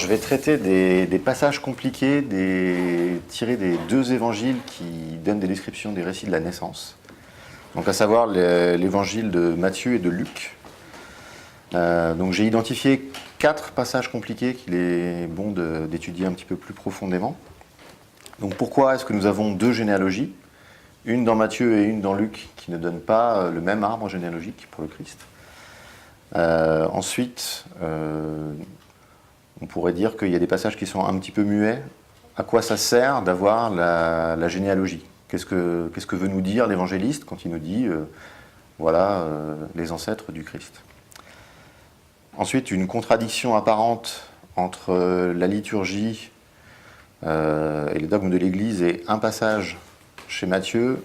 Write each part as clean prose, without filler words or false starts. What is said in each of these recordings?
je vais traiter des passages compliqués tirés des deux évangiles qui donnent des descriptions des récits de la naissance. Donc à savoir l'évangile de Matthieu et de Luc. Donc j'ai identifié 4 passages compliqués qu'il est bon d'étudier un petit peu plus profondément. Donc pourquoi est-ce que nous avons 2 généalogies, une dans Matthieu et une dans Luc, qui ne donnent pas le même arbre généalogique pour le Christ. Ensuite, on pourrait dire qu'il y a des passages qui sont un petit peu muets. À quoi ça sert d'avoir la généalogie ? Qu'est-ce que veut nous dire l'évangéliste quand il nous dit voilà les ancêtres du Christ ? Ensuite, une contradiction apparente entre la liturgie et les dogmes de l'Église et un passage chez Matthieu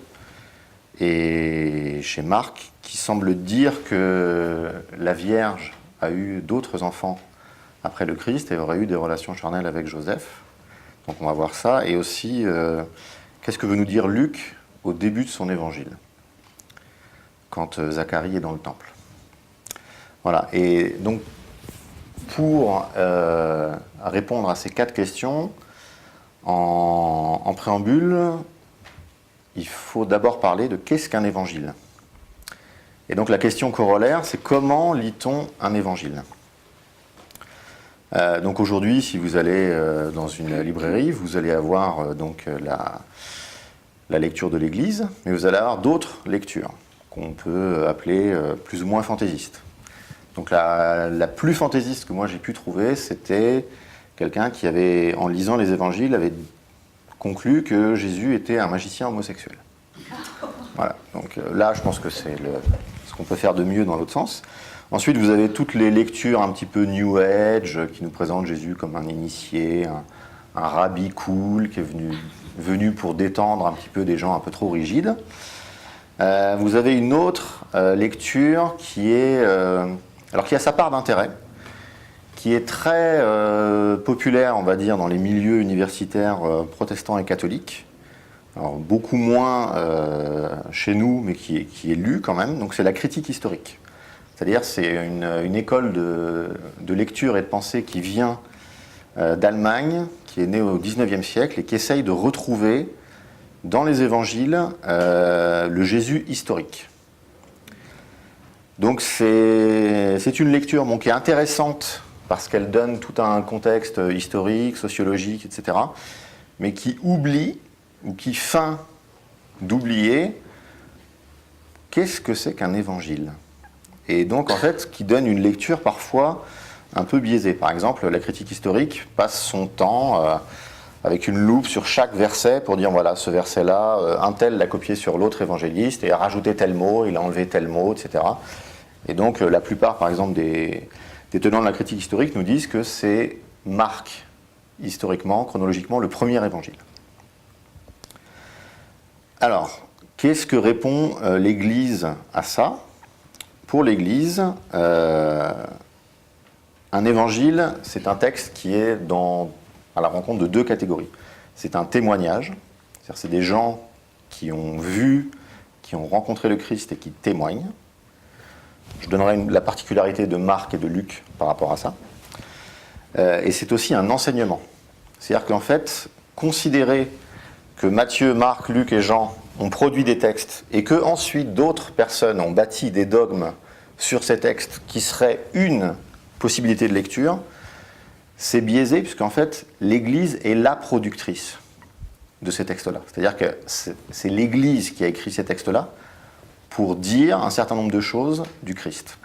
et chez Marc qui semble dire que la Vierge a eu d'autres enfants après le Christ et aurait eu des relations charnelles avec Joseph. Donc on va voir ça. Et aussi, qu'est-ce que veut nous dire Luc au début de son évangile, quand Zacharie est dans le temple. Voilà. Et donc, pour répondre à ces 4 questions, en préambule, il faut d'abord parler de qu'est-ce qu'un évangile. Et donc la question corollaire, c'est comment lit-on un évangile ? Donc aujourd'hui, si vous allez dans une librairie, vous allez avoir donc la lecture de l'Église, mais vous allez avoir d'autres lectures qu'on peut appeler plus ou moins fantaisistes. Donc la plus fantaisiste que moi j'ai pu trouver, c'était quelqu'un qui avait, en lisant les évangiles, avait conclu que Jésus était un magicien homosexuel. Voilà, donc là je pense que c'est ce qu'on peut faire de mieux dans l'autre sens. Ensuite vous avez toutes les lectures un petit peu New Age qui nous présentent Jésus comme un initié, un rabbi cool qui est venu pour détendre un petit peu des gens un peu trop rigides. Vous avez une autre lecture qui est... alors qui a sa part d'intérêt, qui est très populaire, on va dire, dans les milieux universitaires protestants et catholiques. Alors, beaucoup moins chez nous, mais qui est lu quand même. Donc c'est la critique historique. C'est-à-dire c'est une école de lecture et de pensée qui vient d'Allemagne, qui est née au XIXe siècle et qui essaye de retrouver dans les évangiles le Jésus historique. Donc c'est une lecture qui est intéressante parce qu'elle donne tout un contexte historique, sociologique, etc., mais qui oublie ou qui feint d'oublier qu'est-ce que c'est qu'un évangile. Et donc en fait, qui donne une lecture parfois un peu biaisée. Par exemple, la critique historique passe son temps avec une loupe sur chaque verset pour dire voilà, ce verset-là, un tel l'a copié sur l'autre évangéliste et a rajouté tel mot, il a enlevé tel mot, etc. Et donc la plupart, par exemple, des tenants de la critique historique nous disent que c'est Marc, historiquement, chronologiquement, le premier évangile. Alors, qu'est-ce que répond l'Église à ça ? Pour l'Église, un évangile, c'est un texte qui est à la rencontre de 2 catégories. C'est un témoignage, c'est-à-dire c'est des gens qui ont vu, qui ont rencontré le Christ et qui témoignent. Je donnerai la particularité de Marc et de Luc par rapport à ça. Et c'est aussi un enseignement. C'est-à-dire qu'en fait, considérer que Matthieu, Marc, Luc et Jean ont produit des textes et que ensuite d'autres personnes ont bâti des dogmes sur ces textes qui seraient une possibilité de lecture, c'est biaisé puisqu'en fait l'Église est la productrice de ces textes-là. C'est-à-dire que c'est l'Église qui a écrit ces textes-là pour dire un certain nombre de choses du Christ.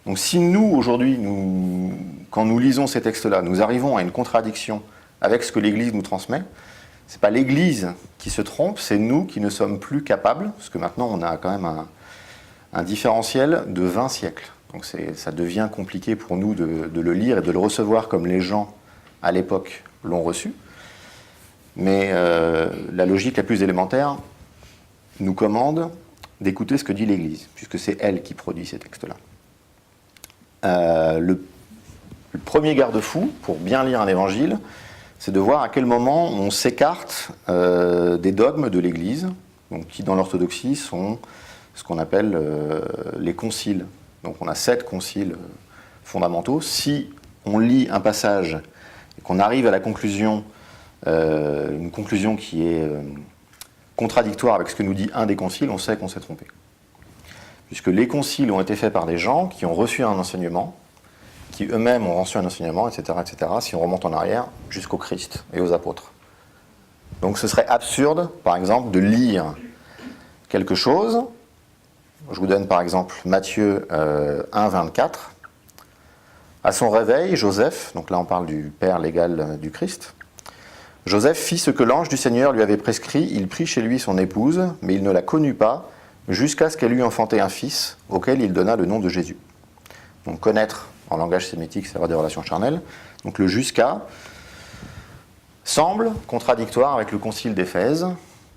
Donc si nous, aujourd'hui, quand nous lisons ces textes-là, nous arrivons à une contradiction avec ce que l'Église nous transmet, ce n'est pas l'Église qui se trompe, c'est nous qui ne sommes plus capables, parce que maintenant on a quand même un différentiel de 20 siècles. Donc ça devient compliqué pour nous de le lire et de le recevoir comme les gens à l'époque l'ont reçu. Mais la logique la plus élémentaire nous commande d'écouter ce que dit l'Église, puisque c'est elle qui produit ces textes-là. Le premier garde-fou, pour bien lire un évangile, c'est de voir à quel moment on s'écarte des dogmes de l'Église, donc qui dans l'orthodoxie sont ce qu'on appelle les conciles. Donc on a 7 conciles fondamentaux. Si on lit un passage qu'on arrive à la conclusion, une conclusion qui est contradictoire avec ce que nous dit un des conciles, on sait qu'on s'est trompé. Puisque les conciles ont été faits par des gens qui ont reçu un enseignement, qui eux-mêmes ont reçu un enseignement, etc., etc., si on remonte en arrière, jusqu'au Christ et aux apôtres. Donc ce serait absurde, par exemple, de lire quelque chose. Je vous donne par exemple Matthieu 1, 24. À son réveil, Joseph, donc là on parle du père légal du Christ, Joseph fit ce que l'ange du Seigneur lui avait prescrit, il prit chez lui son épouse, mais il ne la connut pas, jusqu'à ce qu'elle eût enfanté un fils, auquel il donna le nom de Jésus. Donc connaître, en langage sémitique, c'est avoir des relations charnelles. Donc le jusqu'à semble contradictoire avec le concile d'Éphèse,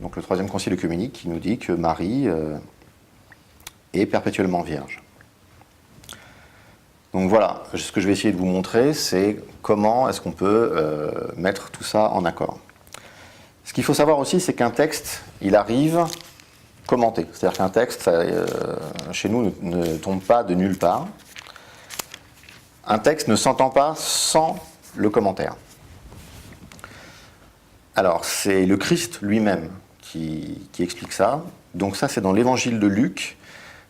donc le troisième concile œcuménique, qui nous dit que Marie est perpétuellement vierge. Donc voilà, ce que je vais essayer de vous montrer, c'est comment est-ce qu'on peut mettre tout ça en accord. Ce qu'il faut savoir aussi, c'est qu'un texte, il arrive commenté. C'est-à-dire qu'un texte, chez nous, ne tombe pas de nulle part. Un texte ne s'entend pas sans le commentaire. Alors, c'est le Christ lui-même qui explique ça. Donc ça, c'est dans l'évangile de Luc,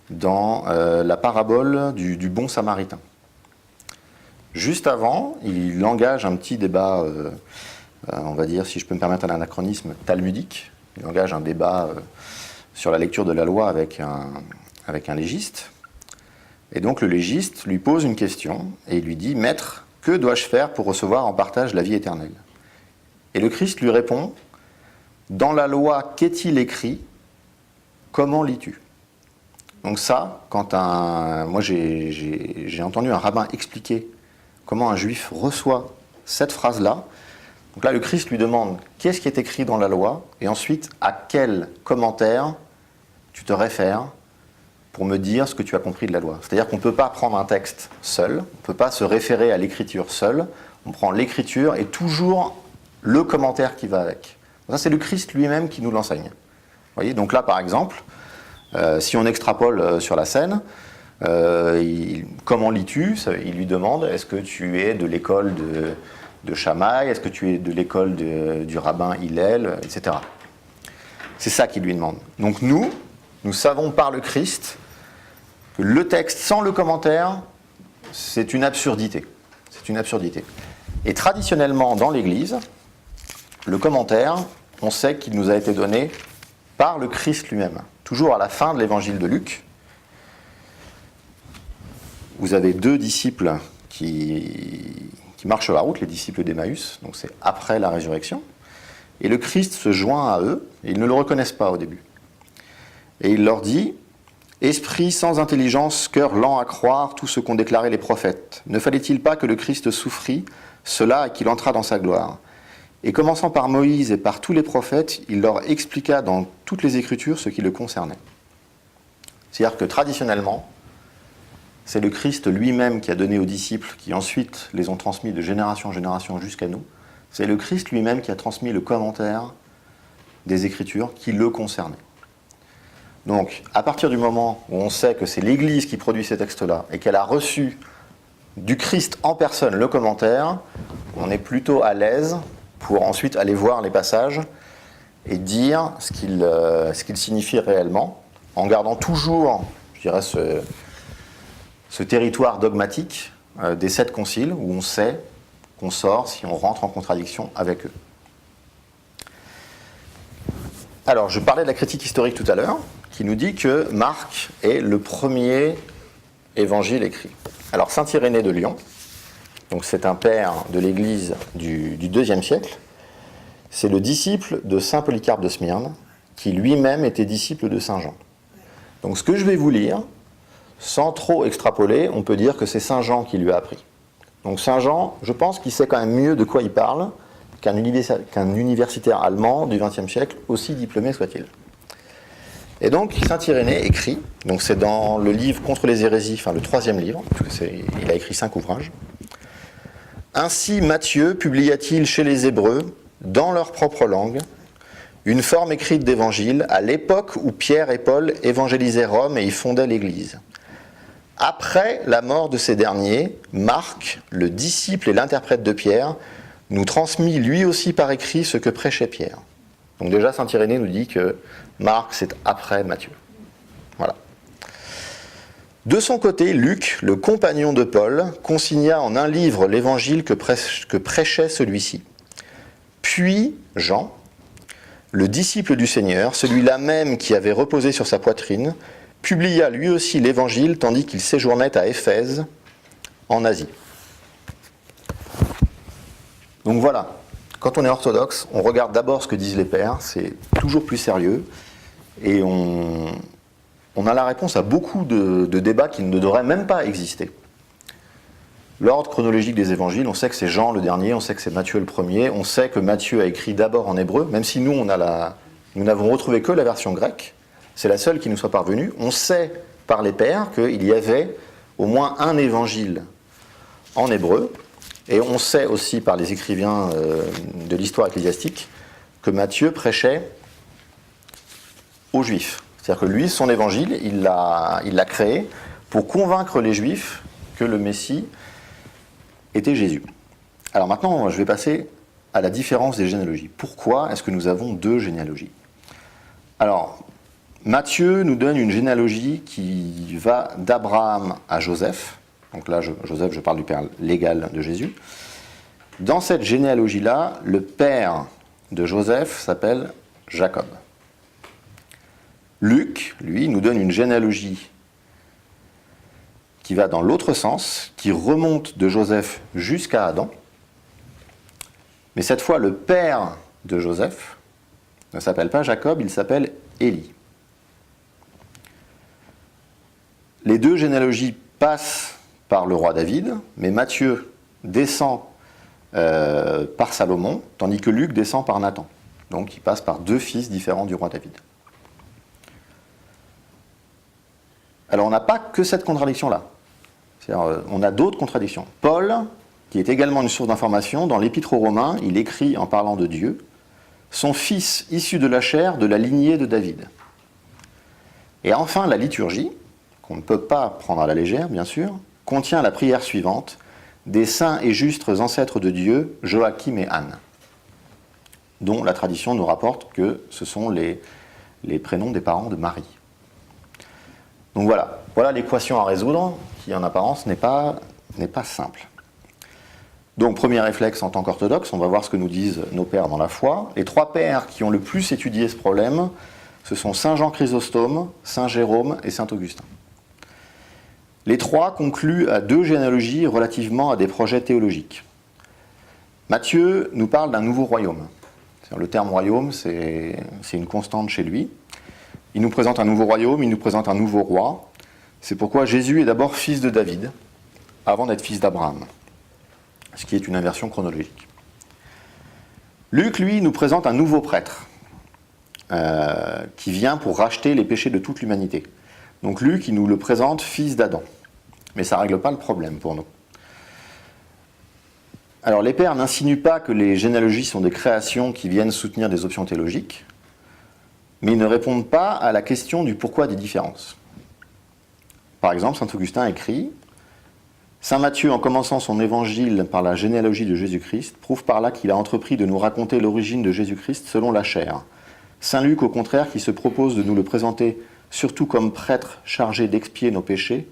dans la parabole du bon samaritain. Juste avant, il engage un petit débat, on va dire, si je peux me permettre un anachronisme, talmudique. Il engage un débat sur la lecture de la loi avec un légiste. Et donc le légiste lui pose une question et il lui dit « Maître, que dois-je faire pour recevoir en partage la vie éternelle ?» Et le Christ lui répond « Dans la loi, qu'est-il écrit? Comment lis-tu » Donc ça, moi j'ai entendu un rabbin expliquer comment un juif reçoit cette phrase-là. Donc là, le Christ lui demande qu'est-ce qui est écrit dans la loi, et ensuite à quel commentaire tu te réfères pour me dire ce que tu as compris de la loi. C'est-à-dire qu'on ne peut pas prendre un texte seul, on ne peut pas se référer à l'écriture seule, on prend l'écriture et toujours le commentaire qui va avec. Ça, c'est le Christ lui-même qui nous l'enseigne. Vous voyez, donc là, par exemple, si on extrapole sur la scène, comment lis-tu? Il lui demande, est-ce que tu es de l'école de Shammai, est-ce que tu es de l'école du rabbin Hillel, etc. C'est ça qu'il lui demande. Donc nous savons par le Christ que le texte sans le commentaire, c'est une absurdité. C'est une absurdité. Et traditionnellement, dans l'Église, le commentaire, on sait qu'il nous a été donné par le Christ lui-même. Toujours à la fin de l'évangile de Luc, vous avez deux disciples qui marchent sur la route, les disciples d'Emmaüs, donc c'est après la résurrection, et le Christ se joint à eux, et ils ne le reconnaissent pas au début. Et il leur dit « Esprit sans intelligence, cœur lent à croire tout ce qu'ont déclaré les prophètes, ne fallait-il pas que le Christ souffrit cela et qu'il entrât dans sa gloire ?» Et commençant par Moïse et par tous les prophètes, il leur expliqua dans toutes les Écritures ce qui le concernait. C'est-à-dire que traditionnellement, c'est le Christ lui-même qui a donné aux disciples, qui ensuite les ont transmis de génération en génération jusqu'à nous. C'est le Christ lui-même qui a transmis le commentaire des Écritures qui le concernait. Donc, à partir du moment où on sait que c'est l'Église qui produit ces textes-là et qu'elle a reçu du Christ en personne le commentaire, on est plutôt à l'aise pour ensuite aller voir les passages et dire ce qu'il signifie réellement, en gardant toujours, je dirais, ce territoire dogmatique des 7 conciles, où on sait qu'on sort si on rentre en contradiction avec eux. Alors, je parlais de la critique historique tout à l'heure, qui nous dit que Marc est le premier évangile écrit. Alors, saint Irénée de Lyon, donc c'est un père de l'Église du IIe siècle, c'est le disciple de saint Polycarpe de Smyrne, qui lui-même était disciple de saint Jean. Donc ce que je vais vous lire, sans trop extrapoler, on peut dire que c'est saint Jean qui lui a appris. Donc saint Jean, je pense qu'il sait quand même mieux de quoi il parle qu'un universitaire allemand du XXe siècle, aussi diplômé soit-il. Et donc saint Irénée écrit, donc c'est dans le livre Contre les hérésies, enfin le 3e livre, parce qu'il a écrit 5 ouvrages. Ainsi Matthieu publia-t-il chez les Hébreux, dans leur propre langue, une forme écrite d'évangile à l'époque où Pierre et Paul évangélisaient Rome et y fondaient l'Église. Après la mort de ces derniers, Marc, le disciple et l'interprète de Pierre, nous transmit lui aussi par écrit ce que prêchait Pierre. Donc déjà, saint Irénée nous dit que Marc, c'est après Matthieu. Voilà. De son côté, Luc, le compagnon de Paul, consigna en un livre l'évangile que prêchait celui-ci. Puis Jean, le disciple du Seigneur, celui-là même qui avait reposé sur sa poitrine, publia lui aussi l'évangile tandis qu'il séjournait à Éphèse, en Asie. Donc voilà, quand on est orthodoxe, on regarde d'abord ce que disent les pères, c'est toujours plus sérieux, et on a la réponse à beaucoup de débats qui ne devraient même pas exister. L'ordre chronologique des évangiles, on sait que c'est Jean le dernier, on sait que c'est Matthieu le premier, on sait que Matthieu a écrit d'abord en hébreu, même si nous n'avons retrouvé que la version grecque, c'est la seule qui nous soit parvenue. On sait par les pères qu'il y avait au moins un évangile en hébreu, et on sait aussi par les écrivains de l'histoire ecclésiastique que Matthieu prêchait aux Juifs. C'est-à-dire que lui, son évangile, il l'a créé pour convaincre les Juifs que le Messie était Jésus. Alors maintenant, je vais passer à la différence des généalogies. Pourquoi est-ce que nous avons deux généalogies ? Alors, Matthieu nous donne une généalogie qui va d'Abraham à Joseph. Donc là, Joseph, je parle du père légal de Jésus. Dans cette généalogie-là, le père de Joseph s'appelle Jacob. Luc, lui, nous donne une généalogie qui va dans l'autre sens, qui remonte de Joseph jusqu'à Adam. Mais cette fois, le père de Joseph ne s'appelle pas Jacob, il s'appelle Élie. Les deux généalogies passent par le roi David, mais Matthieu descend par Salomon, tandis que Luc descend par Nathan. Donc il passe par deux fils différents du roi David. Alors on n'a pas que cette contradiction-là. C'est-à-dire, on a d'autres contradictions. Paul, qui est également une source d'information, dans l'Épître aux Romains, il écrit en parlant de Dieu, « Son fils issu de la chair, de la lignée de David ». Et enfin, la liturgie, qu'on ne peut pas prendre à la légère, bien sûr, contient la prière suivante, « Des saints et justes ancêtres de Dieu, Joachim et Anne », dont la tradition nous rapporte que ce sont les prénoms des parents de Marie. Donc voilà l'équation à résoudre, qui en apparence n'est pas simple. Donc premier réflexe en tant qu'orthodoxe, on va voir ce que nous disent nos pères dans la foi. Les trois pères qui ont le plus étudié ce problème, ce sont saint Jean Chrysostome, saint Jérôme et saint Augustin. Les trois concluent à deux généalogies relativement à des projets théologiques. Matthieu nous parle d'un nouveau royaume. Le terme royaume, c'est une constante chez lui. Il nous présente un nouveau royaume, il nous présente un nouveau roi. C'est pourquoi Jésus est d'abord fils de David, avant d'être fils d'Abraham, ce qui est une inversion chronologique. Luc, lui, nous présente un nouveau prêtre, qui vient pour racheter les péchés de toute l'humanité. Donc Luc, il nous le présente fils d'Adam. Mais ça ne règle pas le problème pour nous. Alors les pères n'insinuent pas que les généalogies sont des créations qui viennent soutenir des options théologiques, mais ils ne répondent pas à la question du pourquoi des différences. Par exemple, saint Augustin écrit « Saint Matthieu, en commençant son évangile par la généalogie de Jésus-Christ, prouve par là qu'il a entrepris de nous raconter l'origine de Jésus-Christ selon la chair. Saint Luc, au contraire, qui se propose de nous le présenter surtout comme prêtre chargé d'expier nos péchés,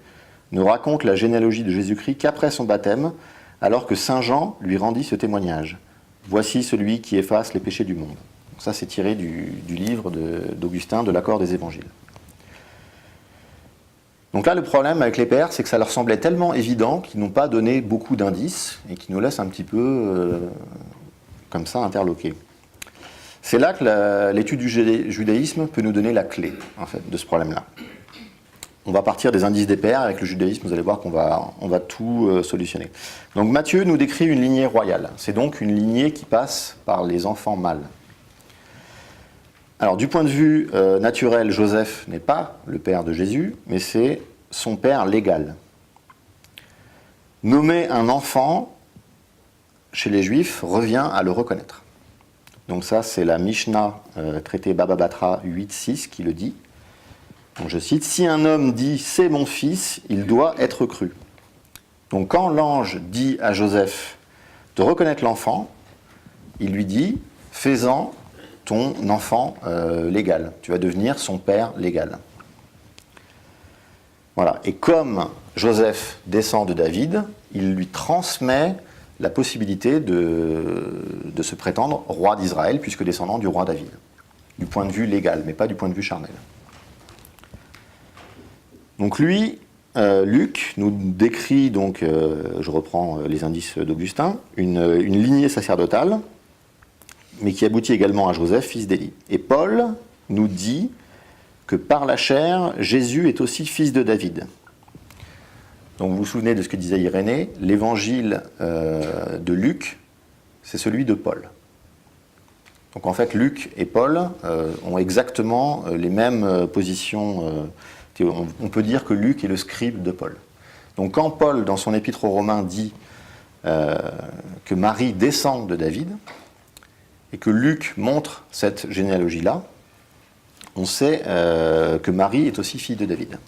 nous raconte la généalogie de Jésus-Christ qu'après son baptême, alors que saint Jean lui rendit ce témoignage. Voici celui qui efface les péchés du monde. » Ça, c'est tiré du livre d'Augustin, de l'accord des évangiles. Donc là, le problème avec les pères, c'est que ça leur semblait tellement évident qu'ils n'ont pas donné beaucoup d'indices et qu'ils nous laissent un petit peu, comme ça, interloqués. C'est là que l'étude du judaïsme peut nous donner la clé, en fait, de ce problème-là. On va partir des indices des pères. Avec le judaïsme, vous allez voir qu'on va tout solutionner. Donc Matthieu nous décrit une lignée royale. C'est donc une lignée qui passe par les enfants mâles. Alors du point de vue naturel, Joseph n'est pas le père de Jésus, mais c'est son père légal. Nommer un enfant chez les Juifs revient à le reconnaître. Donc ça, c'est la Mishnah traité Baba Batra 8.6 qui le dit. Donc je cite, « Si un homme dit « c'est mon fils », il doit être cru. » Donc quand l'ange dit à Joseph de reconnaître l'enfant, il lui dit « Fais-en ton enfant légal, tu vas devenir son père légal ». Voilà. Et comme Joseph descend de David, il lui transmet la possibilité de se prétendre roi d'Israël, puisque descendant du roi David, du point de vue légal, mais pas du point de vue charnel. Donc lui, Luc, nous décrit, donc, je reprends les indices d'Augustin, une lignée sacerdotale, mais qui aboutit également à Joseph, fils d'Élie. Et Paul nous dit que par la chair, Jésus est aussi fils de David. Donc vous vous souvenez de ce que disait Irénée, l'évangile de Luc, c'est celui de Paul. Donc en fait, Luc et Paul ont exactement les mêmes positions. On peut dire que Luc est le scribe de Paul. Donc quand Paul, dans son épître aux Romains, dit que Marie descend de David, et que Luc montre cette généalogie-là, on sait que Marie est aussi fille de David.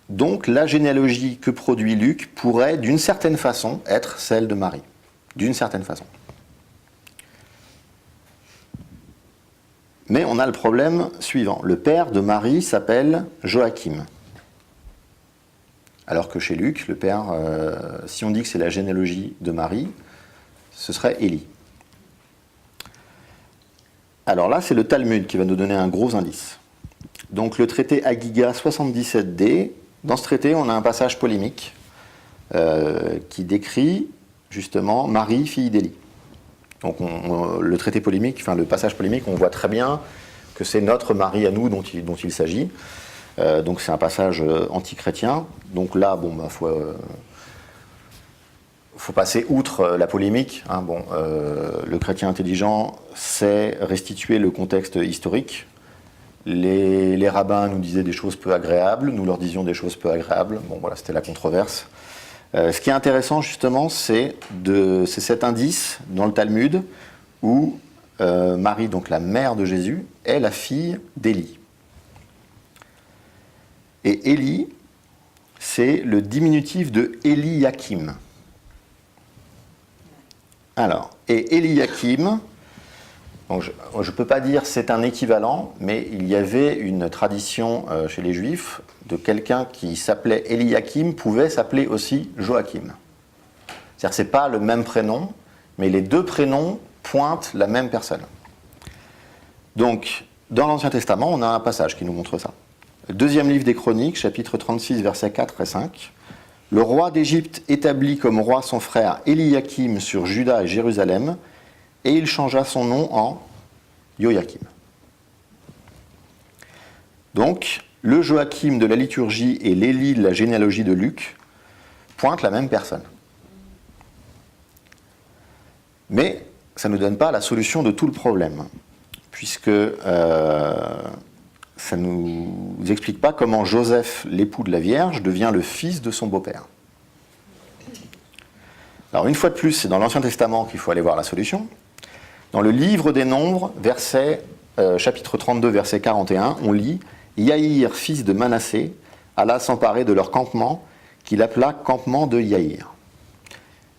Donc la généalogie que produit Luc pourrait, d'une certaine façon, être celle de Marie. D'une certaine façon. Mais on a le problème suivant. Le père de Marie s'appelle Joachim. Alors que chez Luc, le père, si on dit que c'est la généalogie de Marie, ce serait Élie. Alors là, c'est le Talmud qui va nous donner un gros indice. Donc le traité Agiga 77d, dans ce traité, on a un passage polémique qui décrit justement Marie, fille d'Élie. Donc le traité polémique, enfin le passage polémique, on voit très bien que c'est notre Marie à nous dont il s'agit. Donc c'est un passage anti-chrétien. Donc là, bon, bah, faut passer outre la polémique. Hein. Bon, le chrétien intelligent sait restituer le contexte historique. Les rabbins nous disaient des choses peu agréables, nous leur disions des choses peu agréables. Bon, voilà, c'était la controverse. Ce qui est intéressant, justement, c'est cet indice dans le Talmud où Marie, donc la mère de Jésus, est la fille d'Élie. Et Élie, c'est le diminutif de Eliakim. Alors, et Eliakim, donc je ne peux pas dire c'est un équivalent, mais il y avait une tradition chez les Juifs de quelqu'un qui s'appelait Eliakim pouvait s'appeler aussi Joachim. C'est-à-dire que ce n'est pas le même prénom, mais les deux prénoms pointent la même personne. Donc, dans l'Ancien Testament, on a un passage qui nous montre ça. Deuxième livre des Chroniques, chapitre 36, versets 4 et 5. Le roi d'Égypte établit comme roi son frère Eliakim sur Juda et Jérusalem, et il changea son nom en Joachim. Donc, le Joachim de la liturgie et l'Élie de la généalogie de Luc pointent la même personne. Mais ça ne nous donne pas la solution de tout le problème, puisque ça ne nous explique pas comment Joseph, l'époux de la Vierge, devient le fils de son beau-père. Alors une fois de plus, c'est dans l'Ancien Testament qu'il faut aller voir la solution. Dans le livre des Nombres, chapitre 32, verset 41, on lit « Yaïr, fils de Manassé, alla s'emparer de leur campement, qu'il appela campement de Yaïr. »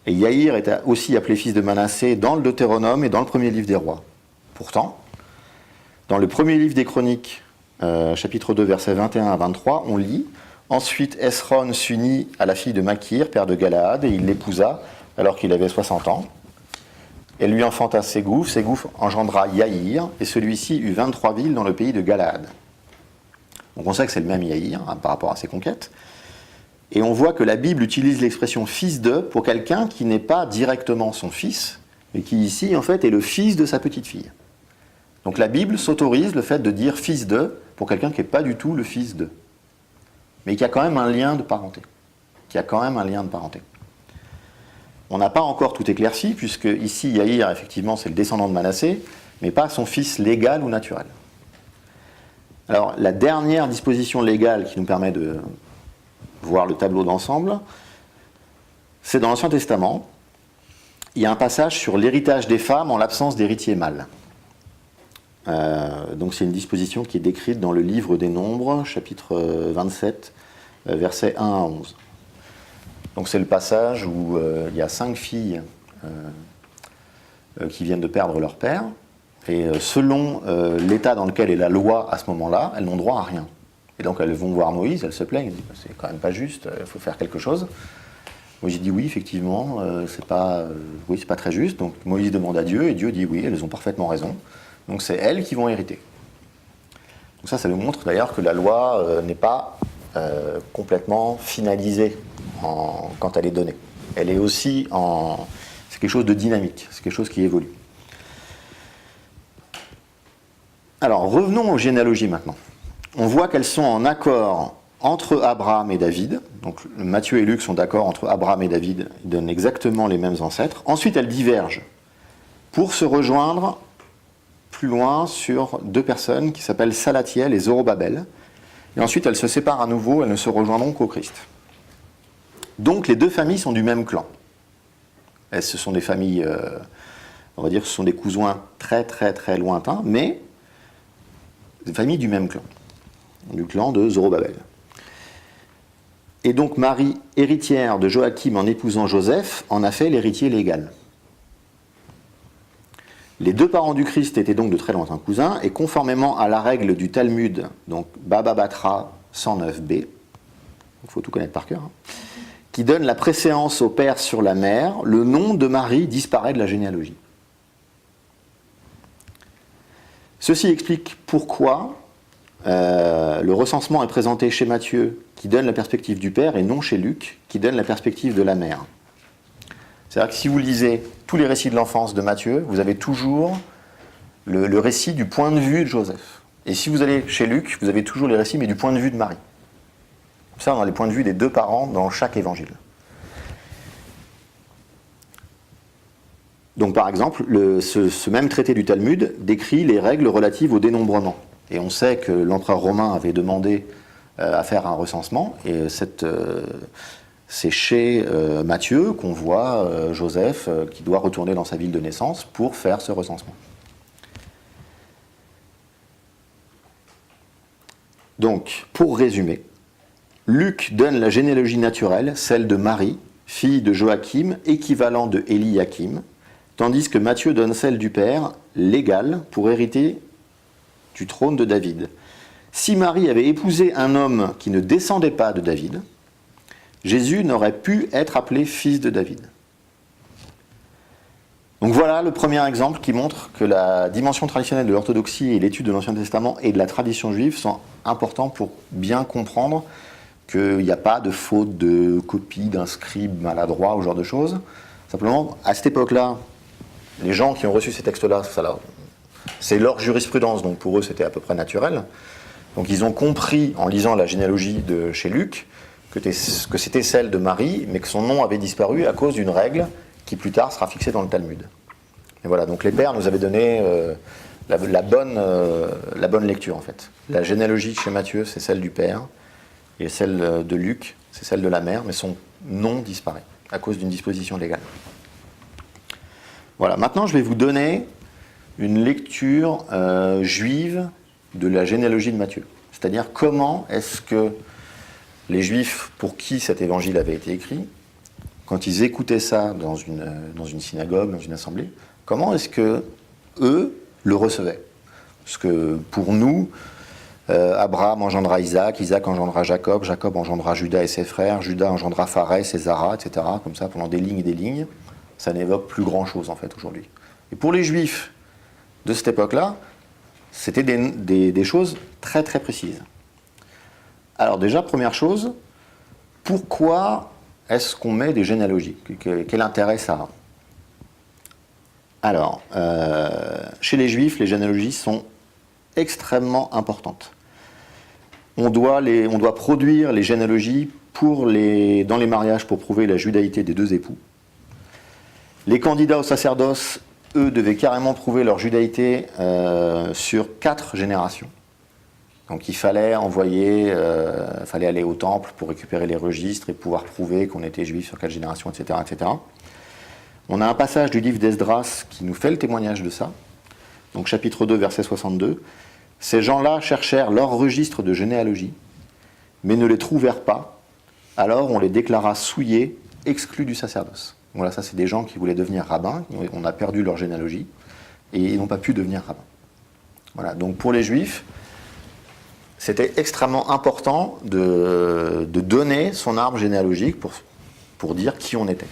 Et Yaïr était aussi appelé fils de Manassé dans le Deutéronome et dans le premier livre des rois. Pourtant, dans le premier livre des Chroniques, chapitre 2, versets 21 à 23, on lit « Ensuite Esron s'unit à la fille de Makir, père de Galaad, et il l'épousa alors qu'il avait 60 ans. Elle lui enfanta Ségouf engendra Yaïr, et celui-ci eut 23 villes dans le pays de Galaad. » Donc on sait que c'est le même Yaïr hein, par rapport à ses conquêtes. Et on voit que la Bible utilise l'expression « fils de » pour quelqu'un qui n'est pas directement son fils, mais qui ici en fait est le fils de sa petite-fille. Donc la Bible s'autorise le fait de dire « fils de » pour quelqu'un qui n'est pas du tout le fils de, mais qui a quand même un lien de parenté. On n'a pas encore tout éclairci, puisque ici, Yaïr, effectivement, c'est le descendant de Manassé, mais pas son fils légal ou naturel. Alors, la dernière disposition légale qui nous permet de voir le tableau d'ensemble, c'est dans l'Ancien Testament. Il y a un passage sur l'héritage des femmes en l'absence d'héritier mâle. Donc c'est une disposition qui est décrite dans le livre des Nombres, chapitre 27, versets 1 à 11. Donc c'est le passage où il y a 5 filles qui viennent de perdre leur père, et selon l'état dans lequel est la loi à ce moment-là, elles n'ont droit à rien. Et donc elles vont voir Moïse, elles se plaignent, elles disent c'est quand même pas juste, il faut faire quelque chose. Moïse dit oui, effectivement, c'est pas très juste. Donc Moïse demande à Dieu, et Dieu dit oui, elles ont parfaitement raison. Donc c'est elles qui vont hériter. Donc ça nous montre d'ailleurs que la loi n'est pas complètement finalisée quand elle est donnée. Elle est aussi c'est quelque chose de dynamique, c'est quelque chose qui évolue. Alors revenons aux généalogies maintenant. On voit qu'elles sont en accord entre Abraham et David. Donc Matthieu et Luc sont d'accord entre Abraham et David, ils donnent exactement les mêmes ancêtres. Ensuite elles divergent pour se rejoindre plus loin sur 2 personnes qui s'appellent Salathiel et Zorobabel. Et ensuite elles se séparent à nouveau, elles ne se rejoindront qu'au Christ. Donc les 2 familles sont du même clan. Et ce sont des familles, on va dire, ce sont des cousins très très très lointains, mais des familles du même clan, du clan de Zorobabel. Et donc Marie, héritière de Joachim en épousant Joseph, en a fait l'héritier légal. Les 2 parents du Christ étaient donc de très lointains cousins, et conformément à la règle du Talmud, donc Baba Batra 109b, il faut tout connaître par cœur, qui donne la préséance au père sur la mère, le nom de Marie disparaît de la généalogie. Ceci explique pourquoi le recensement est présenté chez Matthieu, qui donne la perspective du père, et non chez Luc, qui donne la perspective de la mère. C'est-à-dire que si vous lisez tous les récits de l'enfance de Matthieu, vous avez toujours le récit du point de vue de Joseph. Et si vous allez chez Luc, vous avez toujours les récits, mais du point de vue de Marie. Comme ça, on a les points de vue des 2 parents dans chaque évangile. Donc par exemple, ce même traité du Talmud décrit les règles relatives au dénombrement. Et on sait que l'empereur romain avait demandé à faire un recensement, et c'est chez Matthieu qu'on voit Joseph qui doit retourner dans sa ville de naissance pour faire ce recensement. Donc, pour résumer, Luc donne la généalogie naturelle, celle de Marie, fille de Joachim, équivalent de Eliakim, tandis que Matthieu donne celle du père, légale, pour hériter du trône de David. Si Marie avait épousé un homme qui ne descendait pas de David, Jésus n'aurait pu être appelé fils de David. Donc voilà le premier exemple qui montre que la dimension traditionnelle de l'orthodoxie et l'étude de l'Ancien Testament et de la tradition juive sont importants pour bien comprendre qu'il n'y a pas de faute de copie d'un scribe maladroit ou ce genre de choses. Simplement, à cette époque-là, les gens qui ont reçu ces textes-là, c'est leur jurisprudence, donc pour eux c'était à peu près naturel. Donc ils ont compris, en lisant la généalogie de chez Luc, que c'était celle de Marie, mais que son nom avait disparu à cause d'une règle qui plus tard sera fixée dans le Talmud. Et voilà, donc les pères nous avaient donné la bonne lecture en fait. La généalogie chez Matthieu, c'est celle du père, et celle de Luc, c'est celle de la mère, mais son nom disparaît à cause d'une disposition légale. Voilà, maintenant je vais vous donner une lecture juive de la généalogie de Matthieu. C'est-à-dire comment est-ce que les Juifs pour qui cet évangile avait été écrit, quand ils écoutaient ça dans une synagogue, dans une assemblée, comment est-ce que eux le recevaient? Parce que pour nous, Abraham engendra Isaac, Isaac engendra Jacob, Jacob engendra Judas et ses frères, Judas engendra Pharès et Zara, etc. Comme ça, pendant des lignes et des lignes, ça n'évoque plus grand-chose en fait aujourd'hui. Et pour les Juifs de cette époque-là, c'était des choses très très précises. Alors déjà, première chose, pourquoi est-ce qu'on met des généalogies? Quel intérêt ça a? Alors, chez les Juifs, les généalogies sont extrêmement importantes. On doit produire les généalogies dans les mariages pour prouver la judaïté des 2 époux. Les candidats au sacerdoce, eux, devaient carrément prouver leur judaïté sur 4 générations. Donc il fallait aller au temple pour récupérer les registres et pouvoir prouver qu'on était juif sur 4 générations, etc., etc. On a un passage du livre d'Esdras qui nous fait le témoignage de ça. Donc chapitre 2, verset 62. Ces gens-là cherchèrent leur registre de généalogie, mais ne les trouvèrent pas, alors on les déclara souillés, exclus du sacerdoce. Voilà, ça c'est des gens qui voulaient devenir rabbins, on a perdu leur généalogie, et ils n'ont pas pu devenir rabbins. Voilà, donc pour les Juifs, c'était extrêmement important de donner son arbre généalogique pour dire qui on était.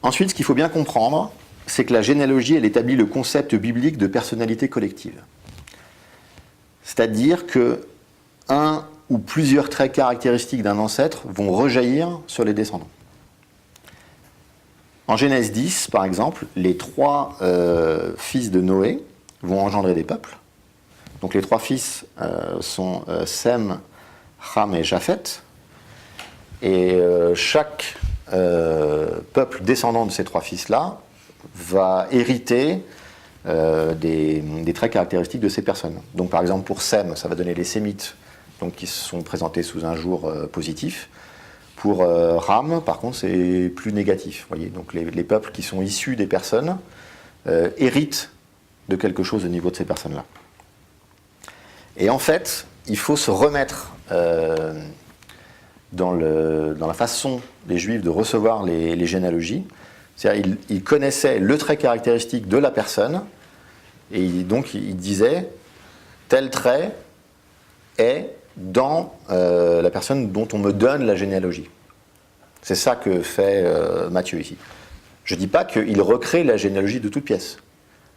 Ensuite, ce qu'il faut bien comprendre, c'est que la généalogie, elle établit le concept biblique de personnalité collective. C'est-à-dire que un ou plusieurs traits caractéristiques d'un ancêtre vont rejaillir sur les descendants. En Genèse 10, par exemple, les 3 fils de Noé vont engendrer des peuples. Donc les 3 fils sont Sem, Ham et Japheth. Et chaque peuple descendant de ces 3 fils-là va hériter des traits caractéristiques de ces personnes. Donc par exemple pour Sem, ça va donner les Sémites, donc qui sont présentés sous un jour positif. Pour Ham, par contre, c'est plus négatif. Voyez, donc les peuples qui sont issus des personnes héritent de quelque chose au niveau de ces personnes-là. Et en fait, il faut se remettre dans la façon des Juifs de recevoir les généalogies. C'est-à-dire, ils connaissaient le trait caractéristique de la personne, et donc ils disaient tel trait est dans la personne dont on me donne la généalogie. C'est ça que fait Matthieu ici. Je ne dis pas qu'il recrée la généalogie de toute pièce.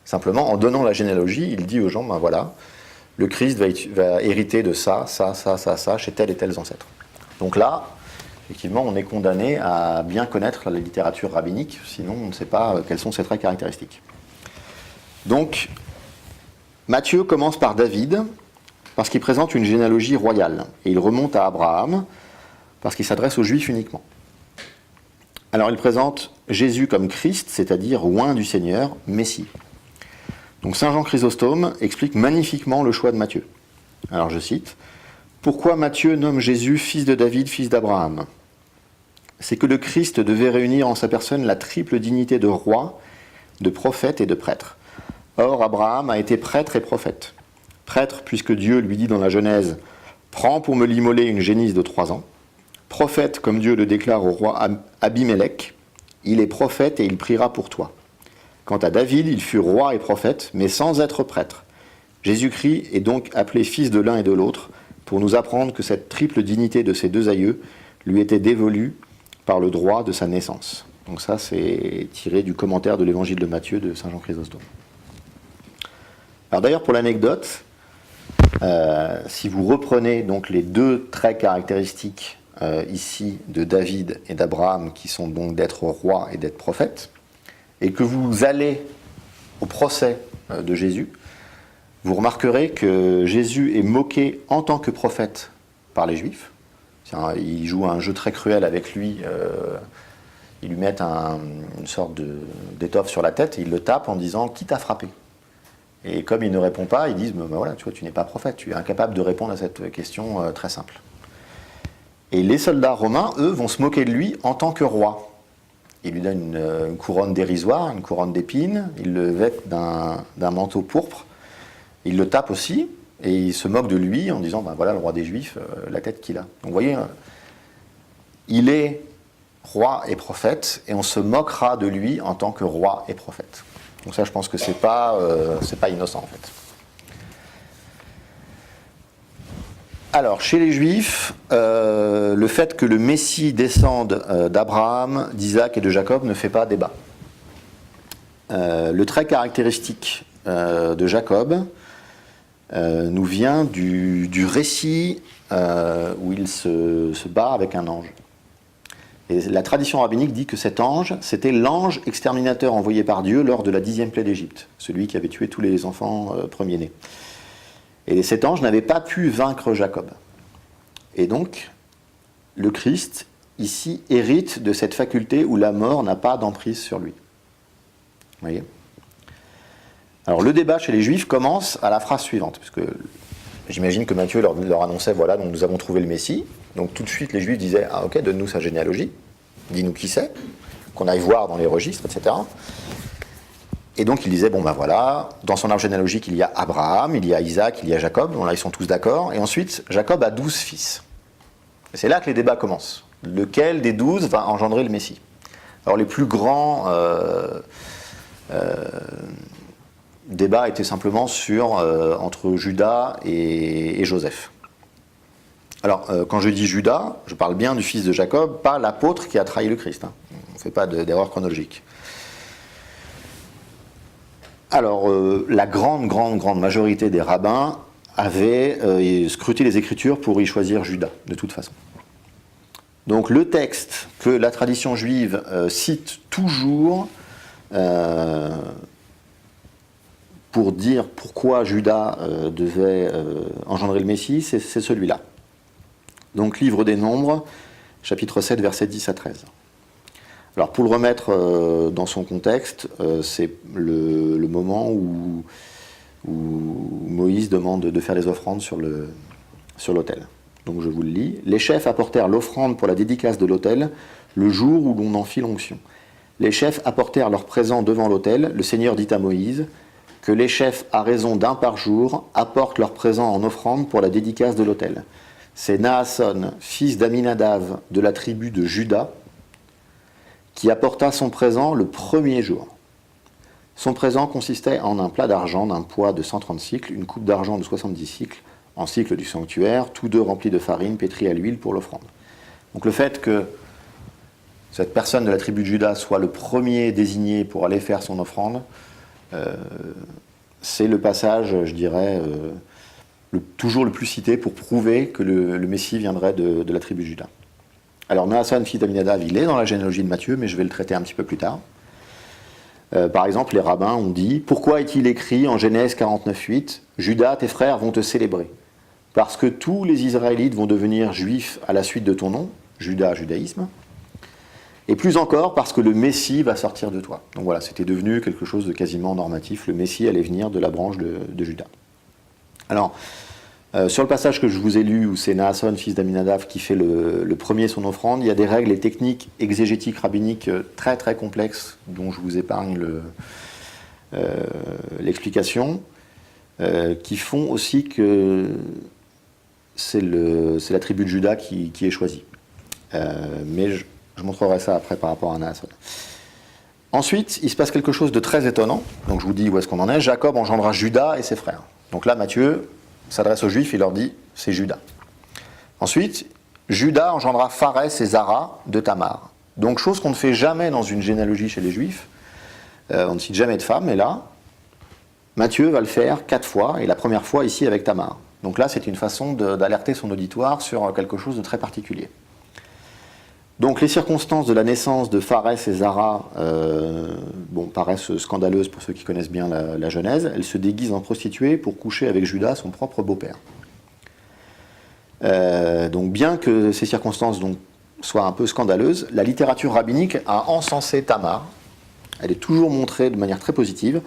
Simplement, en donnant la généalogie, il dit aux gens, ben voilà, le Christ va hériter de ça, chez tels et tels ancêtres. Donc là, effectivement, on est condamné à bien connaître la littérature rabbinique, sinon on ne sait pas quels sont ses traits caractéristiques. Donc, Matthieu commence par David, parce qu'il présente une généalogie royale, et il remonte à Abraham, parce qu'il s'adresse aux Juifs uniquement. Alors il présente Jésus comme Christ, c'est-à-dire oint du Seigneur, Messie. Donc Saint Jean Chrysostome explique magnifiquement le choix de Matthieu. Alors je cite, « Pourquoi Matthieu nomme Jésus fils de David, fils d'Abraham ? C'est que le Christ devait réunir en sa personne la triple dignité de roi, de prophète et de prêtre. Or Abraham a été prêtre et prophète. Prêtre, puisque Dieu lui dit dans la Genèse « Prends pour me l'immoler une génisse de 3 ans ». Prophète, comme Dieu le déclare au roi Abimélec, « Il est prophète et il priera pour toi ». Quant à David, il fut roi et prophète, mais sans être prêtre. Jésus-Christ est donc appelé fils de l'un et de l'autre, pour nous apprendre que cette triple dignité de ses 2 aïeux lui était dévolue par le droit de sa naissance. Donc ça, c'est tiré du commentaire de l'évangile de Matthieu de Saint Jean Chrysostome. Alors d'ailleurs, pour l'anecdote, si vous reprenez donc les 2 traits caractéristiques ici de David et d'Abraham, qui sont donc d'être roi et d'être prophète, et que vous allez au procès de Jésus, vous remarquerez que Jésus est moqué en tant que prophète par les Juifs. Ils jouent un jeu très cruel avec lui, ils lui mettent une sorte d'étoffe sur la tête et ils le tapent en disant « Qui t'a frappé ?» Et comme il ne répond pas, ils disent « Ben voilà, tu vois, tu n'es pas prophète, tu es incapable de répondre à cette question très simple. » Et les soldats romains, eux, vont se moquer de lui en tant que roi. Ils lui donnent une couronne dérisoire, une couronne d'épines, ils le vêtent d'un manteau pourpre, ils le tapent aussi, et ils se moquent de lui en disant, ben voilà le roi des Juifs, la tête qu'il a. Donc vous voyez, il est roi et prophète, et on se moquera de lui en tant que roi et prophète. Donc ça, je pense que c'est pas innocent en fait. Alors, chez les Juifs, le fait que le Messie descende d'Abraham, d'Isaac et de Jacob ne fait pas débat. Le trait caractéristique de Jacob nous vient du récit où il se bat avec un ange. Et la tradition rabbinique dit que cet ange, c'était l'ange exterminateur envoyé par Dieu lors de la 10e plaie d'Égypte, celui qui avait tué tous les enfants premiers-nés. Et cet ange n'avait pas pu vaincre Jacob. Et donc, le Christ, ici, hérite de cette faculté où la mort n'a pas d'emprise sur lui. Vous voyez ? Alors, le débat chez les Juifs commence à la phrase suivante, puisque j'imagine que Matthieu leur annonçait, voilà, donc nous avons trouvé le Messie. Donc, tout de suite, les Juifs disaient, ah ok, donne-nous sa généalogie, dis-nous qui c'est, qu'on aille voir dans les registres, etc. Et donc il disait, bon ben voilà, dans son arbre généalogique, il y a Abraham, il y a Isaac, il y a Jacob, bon là ils sont tous d'accord, et ensuite Jacob a 12 fils. C'est là que les débats commencent. Lequel des 12 va engendrer le Messie? Alors les plus grands débats étaient simplement entre Judas et Joseph. Alors quand je dis Judas, je parle bien du fils de Jacob, pas l'apôtre qui a trahi le Christ. Hein. On ne fait pas d'erreur chronologique. Alors la grande majorité des rabbins avaient scruté les Écritures pour y choisir Judas, de toute façon. Donc le texte que la tradition juive cite toujours pour dire pourquoi Judas devait engendrer le Messie, c'est celui-là. Donc livre des Nombres, chapitre 7, versets 10 à 13. Alors pour le remettre dans son contexte, c'est le moment où Moïse demande de faire les offrandes sur l'autel. Donc je vous le lis. Les chefs apportèrent l'offrande pour la dédicace de l'autel le jour où l'on en fit l'onction. Les chefs apportèrent leurs présents devant l'autel. Le Seigneur dit à Moïse que les chefs, à raison d'un par jour, apportent leurs présents en offrande pour la dédicace de l'autel. C'est Naasson, fils d'Aminadav de la tribu de Juda, qui apporta son présent le premier jour. Son présent consistait en un plat d'argent d'un poids de 130 cycles, une coupe d'argent de 70 cycles, en cycle du sanctuaire, tous deux remplis de farine pétrie à l'huile pour l'offrande. Donc le fait que cette personne de la tribu de Juda soit le premier désigné pour aller faire son offrande, c'est le passage, je dirais, toujours le plus cité pour prouver que le Messie viendrait de la tribu de Juda. Alors Naasson, fils d'Aminadav, il est dans la généalogie de Matthieu, mais je vais le traiter un petit peu plus tard. Par exemple, les rabbins ont dit « Pourquoi est-il écrit en Genèse 49:8 « Judas, tes frères vont te célébrer » Parce que tous les Israélites vont devenir juifs à la suite de ton nom, Judas, judaïsme, et plus encore parce que le Messie va sortir de toi. Donc voilà, c'était devenu quelque chose de quasiment normatif, le Messie allait venir de la branche de Judas. Alors, sur le passage que je vous ai lu, où c'est Naasson, fils d'Aminadav, qui fait le premier son offrande, il y a des règles et techniques exégétiques rabbiniques très très complexes, dont je vous épargne l'explication, qui font aussi que c'est la tribu de Juda qui est choisie. Mais je montrerai ça après par rapport à Naasson. Ensuite, il se passe quelque chose de très étonnant. Donc je vous dis où est-ce qu'on en est. Jacob engendra Juda et ses frères. Donc là, Matthieu s'adresse aux Juifs, il leur dit, c'est Juda. Ensuite, Juda engendra Pharès et Zara de Tamar. Donc chose qu'on ne fait jamais dans une généalogie chez les Juifs. On ne cite jamais de femme, mais là, Matthieu va le faire 4 fois, et la première fois ici avec Tamar. Donc là, c'est une façon d'alerter son auditoire sur quelque chose de très particulier. Donc les circonstances de la naissance de Pharès et Zara paraissent scandaleuses pour ceux qui connaissent bien la Genèse. Elle se déguise en prostituée pour coucher avec Judas, son propre beau-père. Donc bien que ces circonstances soient un peu scandaleuses, la littérature rabbinique a encensé Tamar. Elle est toujours montrée de manière très positive.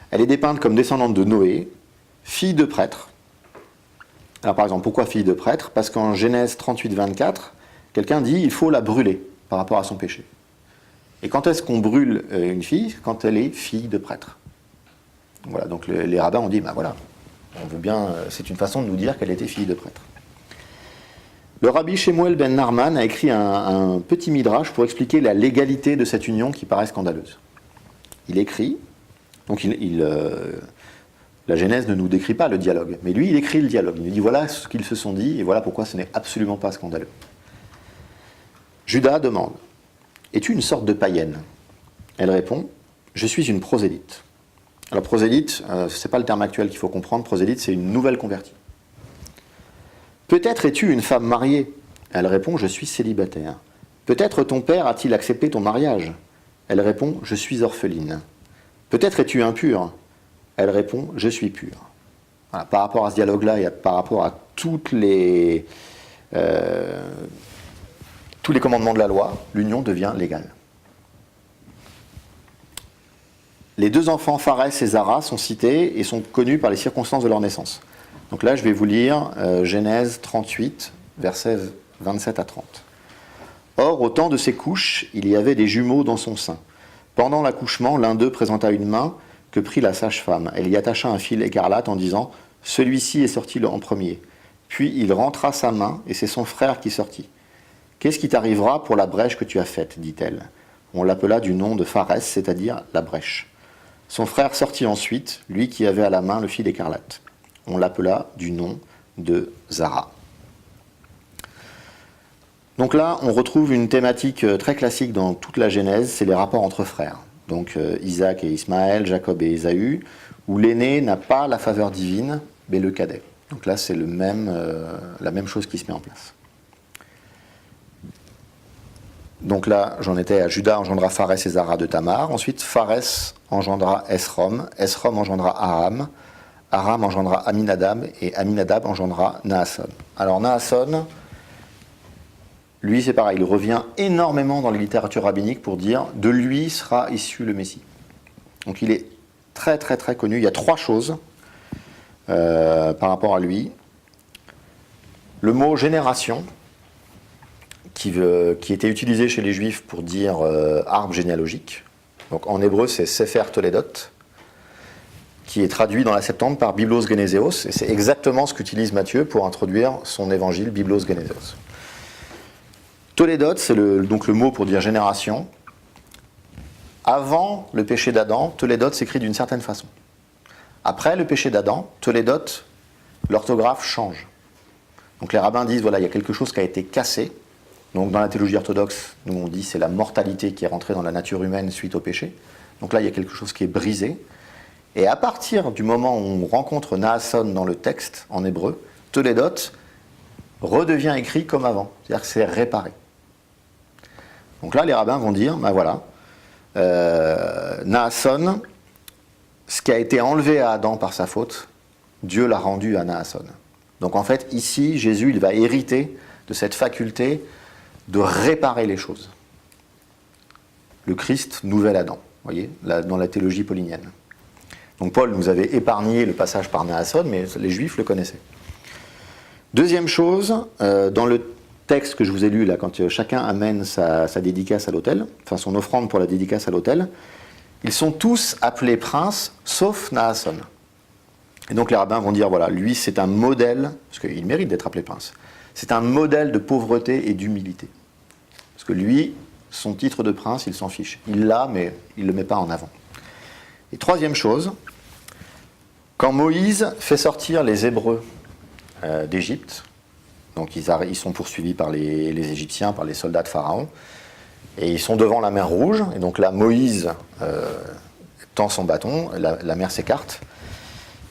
Elle est dépeinte comme descendante de Noé, fille de prêtre. Alors par exemple, pourquoi fille de prêtre? Parce qu'en Genèse 38-24, quelqu'un dit il faut la brûler par rapport à son péché. Et quand est-ce qu'on brûle une fille? Quand elle est fille de prêtre. Voilà, donc les rabbins ont dit ben voilà, on veut bien, c'est une façon de nous dire qu'elle était fille de prêtre. Le rabbi Shemuel ben Narman a écrit un petit midrash pour expliquer la légalité de cette union qui paraît scandaleuse. Il écrit, donc la Genèse ne nous décrit pas le dialogue, mais lui il écrit le dialogue. Il nous dit voilà ce qu'ils se sont dit et voilà pourquoi ce n'est absolument pas scandaleux. Judas demande « Es-tu une sorte de païenne ?» Elle répond « Je suis une prosélyte. » Alors prosélyte, ce n'est pas le terme actuel qu'il faut comprendre, prosélyte c'est une nouvelle convertie. « Peut-être es-tu une femme mariée ?» Elle répond « Je suis célibataire. » « Peut-être ton père a-t-il accepté ton mariage ?» Elle répond « Je suis orpheline. » « Peut-être es-tu impure ?» Elle répond « Je suis pure. » Voilà, par rapport à ce dialogue-là et par rapport à tous les commandements de la loi, l'union devient légale. Les 2 enfants, Pharès et Zara, sont cités et sont connus par les circonstances de leur naissance. Donc là, je vais vous lire Genèse 38, versets 27 à 30. « Or, au temps de ses couches, il y avait des jumeaux dans son sein. Pendant l'accouchement, l'un d'eux présenta une main que prit la sage-femme. Elle y attacha un fil écarlate en disant « Celui-ci est sorti en premier. » Puis il rentra sa main, et c'est son frère qui sortit. « Qu'est-ce qui t'arrivera pour la brèche que tu as faite » dit-elle. On l'appela du nom de Pharès, c'est-à-dire la brèche. Son frère sortit ensuite, lui qui avait à la main le fil écarlate. On l'appela du nom de Zara. Donc là, on retrouve une thématique très classique dans toute la Genèse, c'est les rapports entre frères. Donc Isaac et Ismaël, Jacob et Ésaü, où l'aîné n'a pas la faveur divine, mais le cadet. Donc là, c'est la même chose qui se met en place. Donc là, j'en étais à Juda engendra Pharès et Zara de Tamar. Ensuite, Pharès engendra Esrom. Esrom engendra Aram. Aram engendra Aminadab. Et Aminadab engendra Naasson. Alors Naasson, lui c'est pareil, il revient énormément dans les littératures rabbiniques pour dire de lui sera issu le Messie. Donc il est très très très connu. Il y a 3 choses par rapport à lui. Le mot génération, qui était utilisé chez les Juifs pour dire arbre généalogique. Donc en hébreu, c'est Sefer Toledot, qui est traduit dans la Septante par Biblos Geneseos, et c'est exactement ce qu'utilise Matthieu pour introduire son évangile Biblos Geneseos. Toledot, c'est donc le mot pour dire génération. Avant le péché d'Adam, Toledot s'écrit d'une certaine façon. Après le péché d'Adam, Toledot, l'orthographe change. Donc les rabbins disent, voilà, il y a quelque chose qui a été cassé. Donc dans la théologie orthodoxe, nous on dit c'est la mortalité qui est rentrée dans la nature humaine suite au péché. Donc là il y a quelque chose qui est brisé. Et à partir du moment où on rencontre Naasson dans le texte en hébreu, Toledot redevient écrit comme avant. C'est-à-dire que c'est réparé. Donc là les rabbins vont dire, ben voilà, Naasson, ce qui a été enlevé à Adam par sa faute, Dieu l'a rendu à Naasson. Donc en fait ici Jésus il va hériter de cette faculté de réparer les choses. Le Christ, nouvel Adam, vous voyez, dans la théologie paulinienne. Donc Paul nous avait épargné le passage par Naasson, mais les Juifs le connaissaient. Deuxième chose, dans le texte que je vous ai lu, là, quand chacun amène sa dédicace à l'autel, enfin son offrande pour la dédicace à l'autel, ils sont tous appelés princes, sauf Naasson. Et donc les rabbins vont dire, voilà, lui c'est un modèle, parce qu'il mérite d'être appelé prince, c'est un modèle de pauvreté et d'humilité. Parce que lui, son titre de prince, il s'en fiche. Il l'a, mais il ne le met pas en avant. Et troisième chose, quand Moïse fait sortir les Hébreux d'Égypte, donc ils sont poursuivis par les Égyptiens, par les soldats de Pharaon, et ils sont devant la mer Rouge, et donc là Moïse tend son bâton, la mer s'écarte.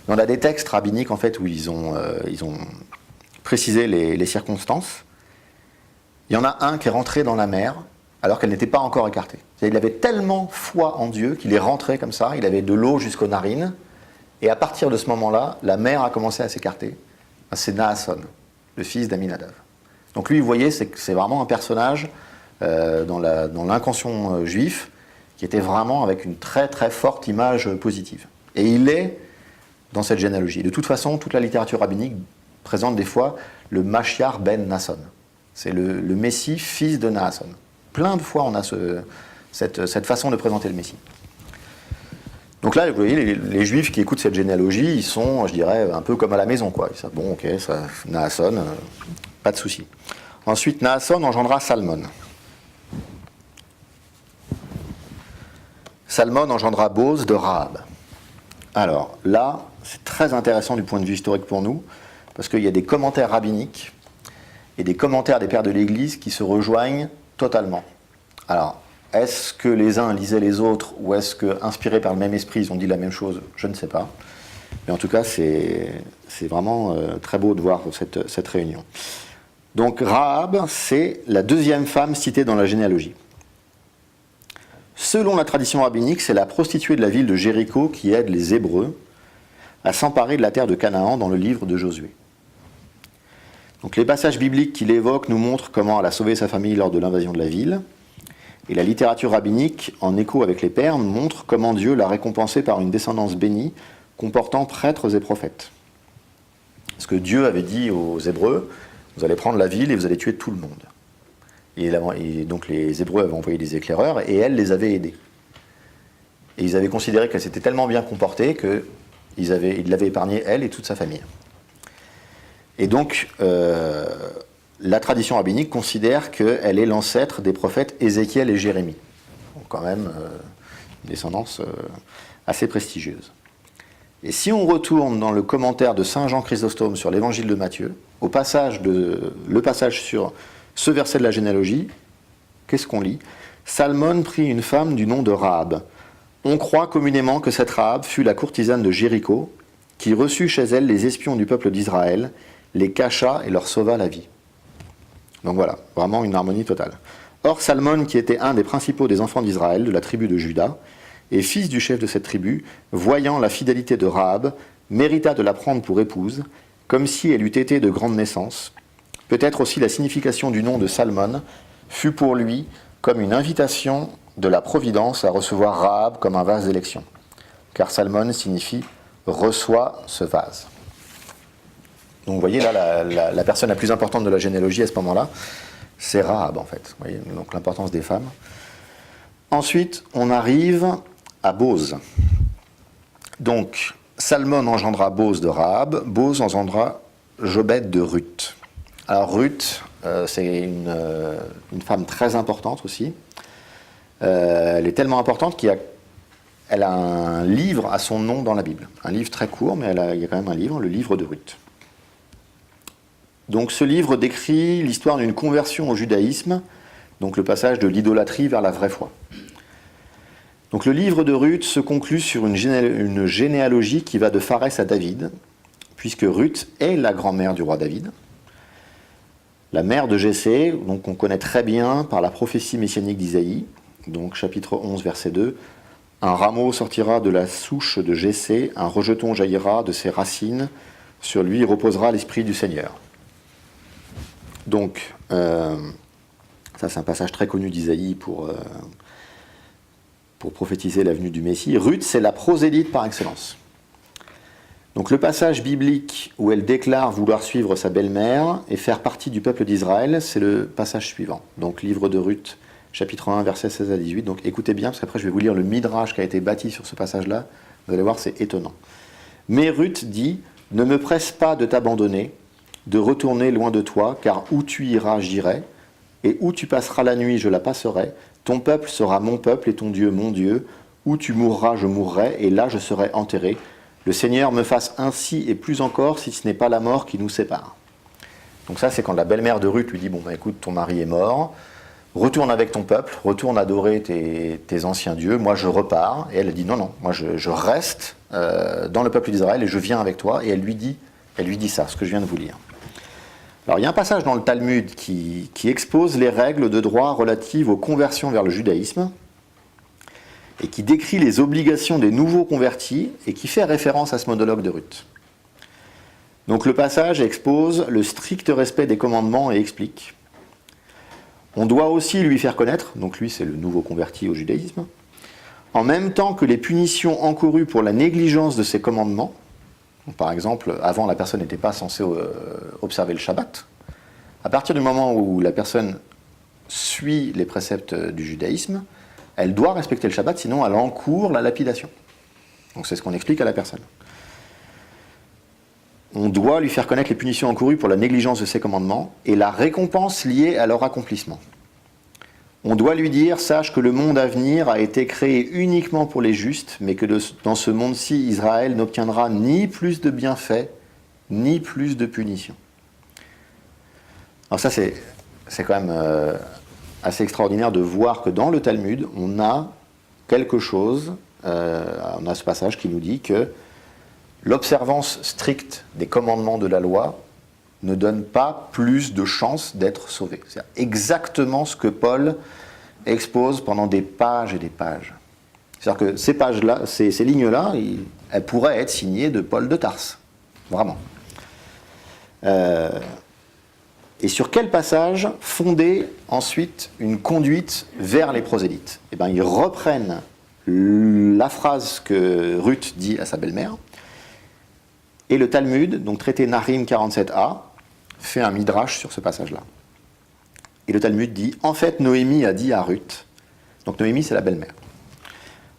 On a des textes rabbiniques en fait où ils ont précisé les circonstances. Il y en a un qui est rentré dans la mer alors qu'elle n'était pas encore écartée. Il avait tellement foi en Dieu qu'il est rentré comme ça, il avait de l'eau jusqu'aux narines, et à partir de ce moment-là, la mer a commencé à s'écarter. C'est Naasson, le fils d'Aminadav. Donc lui, vous voyez, c'est vraiment un personnage dans l'inconscient juif qui était vraiment avec une très très forte image positive. Et il est dans cette généalogie. De toute façon, toute la littérature rabbinique présente des fois le Mashiach ben Naasson. C'est le Messie, fils de Naasson. Plein de fois, on a cette façon de présenter le Messie. Donc là, vous voyez, les Juifs qui écoutent cette généalogie, ils sont, je dirais, un peu comme à la maison, quoi. Ils savent, bon, ok, ça, Naasson, pas de souci. Ensuite, Naasson engendra Salmon. Salmon engendra Boz de Rahab. Alors là, c'est très intéressant du point de vue historique pour nous, parce qu'il y a des commentaires rabbiniques et des commentaires des pères de l'Église qui se rejoignent totalement. Alors, est-ce que les uns lisaient les autres, ou est-ce que, inspirés par le même esprit, ils ont dit la même chose? Je ne sais pas. Mais en tout cas, c'est vraiment très beau de voir cette réunion. Donc, Rahab, c'est la deuxième femme citée dans la généalogie. Selon la tradition rabbinique, c'est la prostituée de la ville de Jéricho qui aide les Hébreux à s'emparer de la terre de Canaan dans le livre de Josué. Donc les passages bibliques qu'il évoque nous montrent comment elle a sauvé sa famille lors de l'invasion de la ville. Et la littérature rabbinique, en écho avec les pères, montre comment Dieu l'a récompensée par une descendance bénie, comportant prêtres et prophètes. Parce que Dieu avait dit aux Hébreux, vous allez prendre la ville et vous allez tuer tout le monde. Et donc les Hébreux avaient envoyé des éclaireurs et elle les avait aidés. Et ils avaient considéré qu'elle s'était tellement bien comportée qu'ils l'avaient épargnée, elle et toute sa famille. Et donc, la tradition rabbinique considère qu'elle est l'ancêtre des prophètes Ézéchiel et Jérémie. Donc quand même, une descendance assez prestigieuse. Et si on retourne dans le commentaire de Saint Jean Chrysostome sur l'évangile de Matthieu, le passage sur ce verset de la généalogie, qu'est-ce qu'on lit ? Salmon prit une femme du nom de Rahab. On croit communément que cette Rahab fut la courtisane de Jéricho, qui reçut chez elle les espions du peuple d'Israël, les cacha et leur sauva la vie. Donc voilà, vraiment une harmonie totale. Or Salmon, qui était un des principaux des enfants d'Israël, de la tribu de Juda, et fils du chef de cette tribu, voyant la fidélité de Rahab, mérita de la prendre pour épouse, comme si elle eût été de grande naissance. Peut-être aussi la signification du nom de Salmon fut pour lui comme une invitation de la Providence à recevoir Rahab comme un vase d'élection. Car Salmon signifie « reçoit ce vase ». Donc vous voyez là, la personne la plus importante de la généalogie à ce moment-là, c'est Rahab en fait. Vous voyez, donc l'importance des femmes. Ensuite, on arrive à Boz. Donc, Salmon engendra Boz de Rahab, Boz engendra Jobed de Ruth. Alors Ruth, c'est une femme très importante aussi. Elle est tellement importante qu'elle a un livre à son nom dans la Bible. Un livre très court, mais il y a quand même un livre, le livre de Ruth. Donc ce livre décrit l'histoire d'une conversion au judaïsme, donc le passage de l'idolâtrie vers la vraie foi. Donc le livre de Ruth se conclut sur une généalogie qui va de Pharès à David, puisque Ruth est la grand-mère du roi David, la mère de Jessé, donc qu'on connaît très bien par la prophétie messianique d'Isaïe, donc chapitre 11, verset 2, « Un rameau sortira de la souche de Jessé, un rejeton jaillira de ses racines, sur lui reposera l'esprit du Seigneur. » Donc, ça c'est un passage très connu d'Isaïe pour prophétiser la venue du Messie. Ruth, c'est la prosélyte par excellence. Donc le passage biblique où elle déclare vouloir suivre sa belle-mère et faire partie du peuple d'Israël, c'est le passage suivant. Donc livre de Ruth, chapitre 1, versets 16 à 18. Donc écoutez bien, parce qu'après je vais vous lire le midrash qui a été bâti sur ce passage-là. Vous allez voir, c'est étonnant. Mais Ruth dit, « Ne me presse pas de t'abandonner, de retourner loin de toi, car où tu iras, j'irai, et où tu passeras la nuit, je la passerai. Ton peuple sera mon peuple et ton Dieu mon Dieu. Où tu mourras, je mourrai, et là je serai enterré. Le Seigneur me fasse ainsi et plus encore, si ce n'est pas la mort qui nous sépare. » Donc ça, c'est quand la belle-mère de Ruth lui dit, « Bon, bah, écoute, ton mari est mort, retourne avec ton peuple, retourne adorer tes anciens dieux, moi je repars. » Et elle dit, « Non, non, moi je reste dans le peuple d'Israël et je viens avec toi. » Et elle lui dit ça, ce que je viens de vous lire. Alors il y a un passage dans le Talmud qui expose les règles de droit relatives aux conversions vers le judaïsme et qui décrit les obligations des nouveaux convertis et qui fait référence à ce monologue de Ruth. Donc le passage expose le strict respect des commandements et explique. On doit aussi lui faire connaître, donc lui c'est le nouveau converti au judaïsme, en même temps que les punitions encourues pour la négligence de ces commandements. Donc, par exemple, avant la personne n'était pas censée observer le Shabbat. À partir du moment où la personne suit les préceptes du judaïsme, elle doit respecter le Shabbat, sinon elle encourt la lapidation. Donc c'est ce qu'on explique à la personne. On doit lui faire connaître les punitions encourues pour la négligence de ses commandements et la récompense liée à leur accomplissement. On doit lui dire, sache que le monde à venir a été créé uniquement pour les justes, mais que dans ce monde-ci, Israël n'obtiendra ni plus de bienfaits, ni plus de punitions. Alors ça, c'est quand même assez extraordinaire de voir que dans le Talmud, on a quelque chose, on a ce passage qui nous dit que l'observance stricte des commandements de la loi ne donne pas plus de chances d'être sauvé. C'est exactement ce que Paul expose pendant des pages et des pages. C'est-à-dire que ces pages-là, ces lignes-là, elles pourraient être signées de Paul de Tarse. Vraiment. Et sur quel passage fonder ensuite une conduite vers les prosélytes ? Eh bien, ils reprennent la phrase que Ruth dit à sa belle-mère, et le Talmud, donc traité Narim 47a, fait un midrash sur ce passage-là. Et le Talmud dit, en fait, Noémie a dit à Ruth, donc Noémie c'est la belle-mère,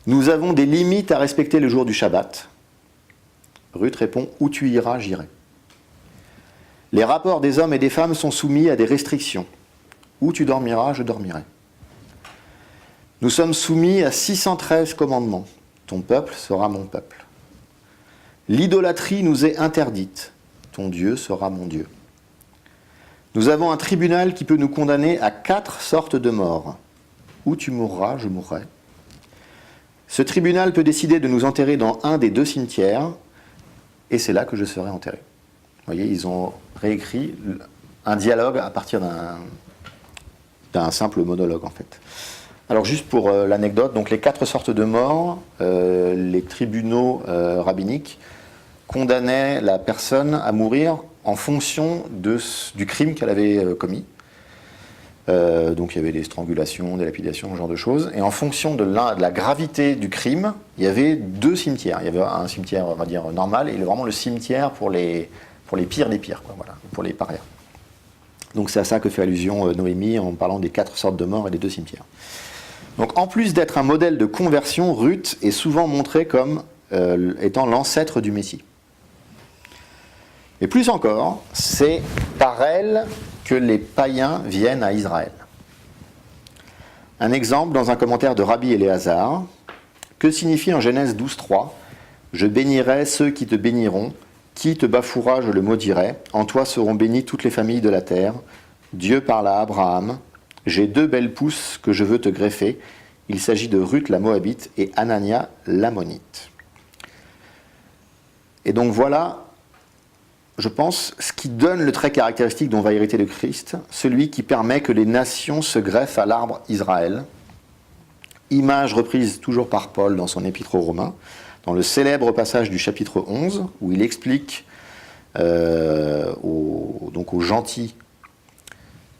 nous avons des limites à respecter le jour du Shabbat. Ruth répond, où tu iras, j'irai. Les rapports des hommes et des femmes sont soumis à des restrictions. Où tu dormiras, je dormirai. Nous sommes soumis à 613 commandements. Ton peuple sera mon peuple. L'idolâtrie nous est interdite. Ton Dieu sera mon Dieu. Nous avons un tribunal qui peut nous condamner à 4 sortes de morts. Où tu mourras, je mourrai. Ce tribunal peut décider de nous enterrer dans un des 2 cimetières, et c'est là que je serai enterré. Vous voyez, ils ont réécrit un dialogue à partir d'un simple monologue, en fait. Alors, juste pour l'anecdote, donc les 4 sortes de morts, les tribunaux rabbiniques condamnaient la personne à mourir en fonction du crime qu'elle avait commis. Donc il y avait des strangulations, des lapidations, ce genre de choses. Et en fonction de la gravité du crime, il y avait 2 cimetières. Il y avait un cimetière, on va dire, normal, et vraiment le cimetière pour les pires des pires, quoi, voilà, pour les parias. Donc c'est à ça que fait allusion Noémie en parlant des 4 sortes de morts et des 2 cimetières. Donc en plus d'être un modèle de conversion, Ruth est souvent montrée comme étant l'ancêtre du Messie. Et plus encore, c'est par elle que les païens viennent à Israël. Un exemple dans un commentaire de Rabbi Éléazar. Que signifie en Genèse 12.3 « Je bénirai ceux qui te béniront, qui te bafouera, je le maudirai, en toi seront bénies toutes les familles de la terre. Dieu parla à Abraham, j'ai 2 belles pousses que je veux te greffer. Il s'agit de Ruth la Moabite et Anania l'Ammonite. » Et donc voilà, je pense, ce qui donne le trait caractéristique dont va hériter le Christ, celui qui permet que les nations se greffent à l'arbre Israël. Image reprise toujours par Paul dans son épître aux Romains, dans le célèbre passage du chapitre 11, où il explique aux gentils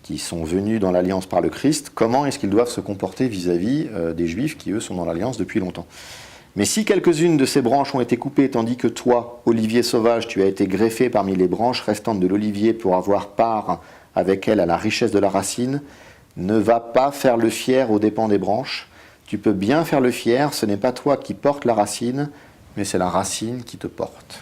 qui sont venus dans l'alliance par le Christ, comment est-ce qu'ils doivent se comporter vis-à-vis des Juifs qui, eux, sont dans l'alliance depuis longtemps. Mais si quelques-unes de ces branches ont été coupées, tandis que toi, olivier sauvage, tu as été greffé parmi les branches restantes de l'olivier pour avoir part avec elle à la richesse de la racine, ne va pas faire le fier aux dépens des branches. Tu peux bien faire le fier, ce n'est pas toi qui portes la racine, mais c'est la racine qui te porte.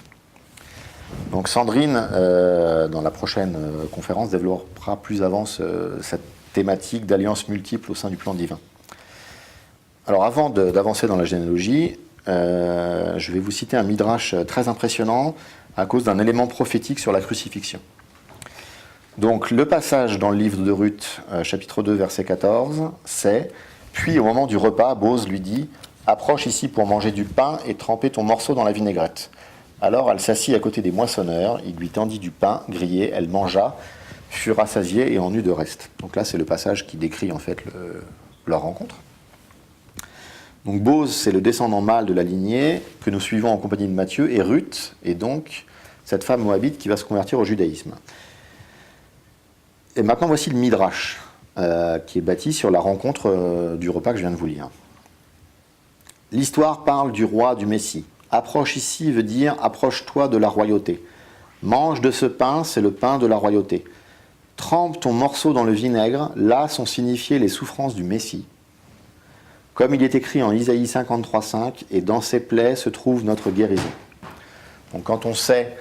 Donc Sandrine, dans la prochaine conférence, développera plus avant cette thématique d'alliance multiple au sein du plan divin. Alors avant d'avancer dans la généalogie, je vais vous citer un midrash très impressionnant à cause d'un élément prophétique sur la crucifixion. Donc le passage dans le livre de Ruth, chapitre 2, verset 14, c'est « Puis au moment du repas, Bose lui dit « Approche ici pour manger du pain et tremper ton morceau dans la vinaigrette. » Alors elle s'assit à côté des moissonneurs, il lui tendit du pain grillé, elle mangea, fut rassasiée et en eut de reste. Donc là c'est le passage qui décrit en fait leur rencontre. Donc Bose, c'est le descendant mâle de la lignée que nous suivons en compagnie de Matthieu, et Ruth est donc cette femme moabite qui va se convertir au judaïsme. Et maintenant voici le Midrash, qui est bâti sur la rencontre du repas que je viens de vous lire. L'histoire parle du roi du Messie. Approche ici veut dire approche-toi de la royauté. Mange de ce pain, c'est le pain de la royauté. Trempe ton morceau dans le vinaigre, là sont signifiées les souffrances du Messie. Comme il est écrit en Isaïe 53,5, et dans ses plaies se trouve notre guérison. Donc quand on sait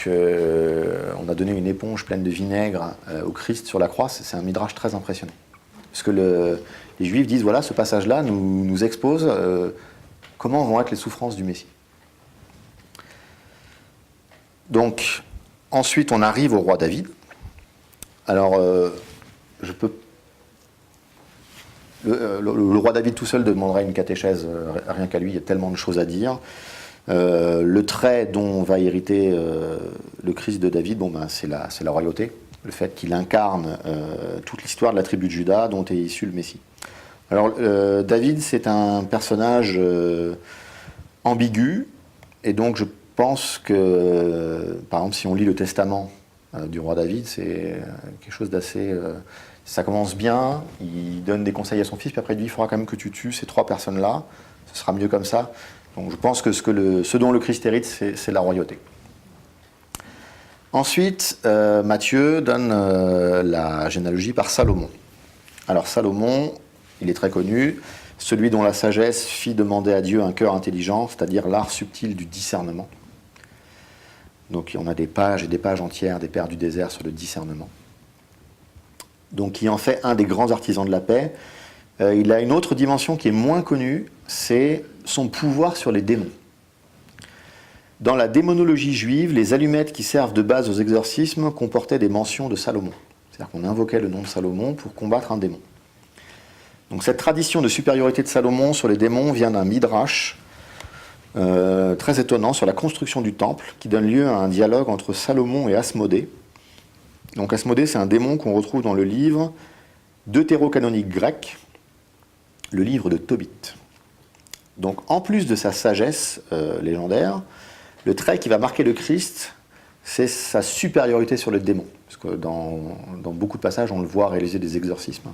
qu'on a donné une éponge pleine de vinaigre au Christ sur la croix, c'est un midrash très impressionnant. Parce que les Juifs disent, voilà, ce passage-là nous expose comment vont être les souffrances du Messie. Donc, ensuite, on arrive au roi David. Alors, le roi David tout seul demanderait une catéchèse, rien qu'à lui, il y a tellement de choses à dire. Le trait dont va hériter le Christ de David, c'est la royauté, le fait qu'il incarne toute l'histoire de la tribu de Juda dont est issu le Messie. Alors David, c'est un personnage ambigu, et donc je pense que, par exemple, si on lit le testament du roi David, c'est quelque chose d'assez... ça commence bien, il donne des conseils à son fils, puis après il dit, il faudra quand même que tu tues ces 3 personnes-là, ce sera mieux comme ça. Donc je pense que ce dont le Christ hérite, c'est la royauté. Ensuite, Matthieu donne la généalogie par Salomon. Alors Salomon, il est très connu, celui dont la sagesse fit demander à Dieu un cœur intelligent, c'est-à-dire l'art subtil du discernement. Donc on a des pages et des pages entières des Pères du désert sur le discernement. Donc qui en fait un des grands artisans de la paix. Il a une autre dimension qui est moins connue, c'est son pouvoir sur les démons. Dans la démonologie juive, les allumettes qui servent de base aux exorcismes comportaient des mentions de Salomon. C'est-à-dire qu'on invoquait le nom de Salomon pour combattre un démon. Donc cette tradition de supériorité de Salomon sur les démons vient d'un midrash très étonnant sur la construction du temple qui donne lieu à un dialogue entre Salomon et Asmodée. Donc Asmodée, c'est un démon qu'on retrouve dans le livre deutérocanonique grec, le livre de Tobit. Donc en plus de sa sagesse légendaire, le trait qui va marquer le Christ, c'est sa supériorité sur le démon. Parce que dans beaucoup de passages, on le voit réaliser des exorcismes.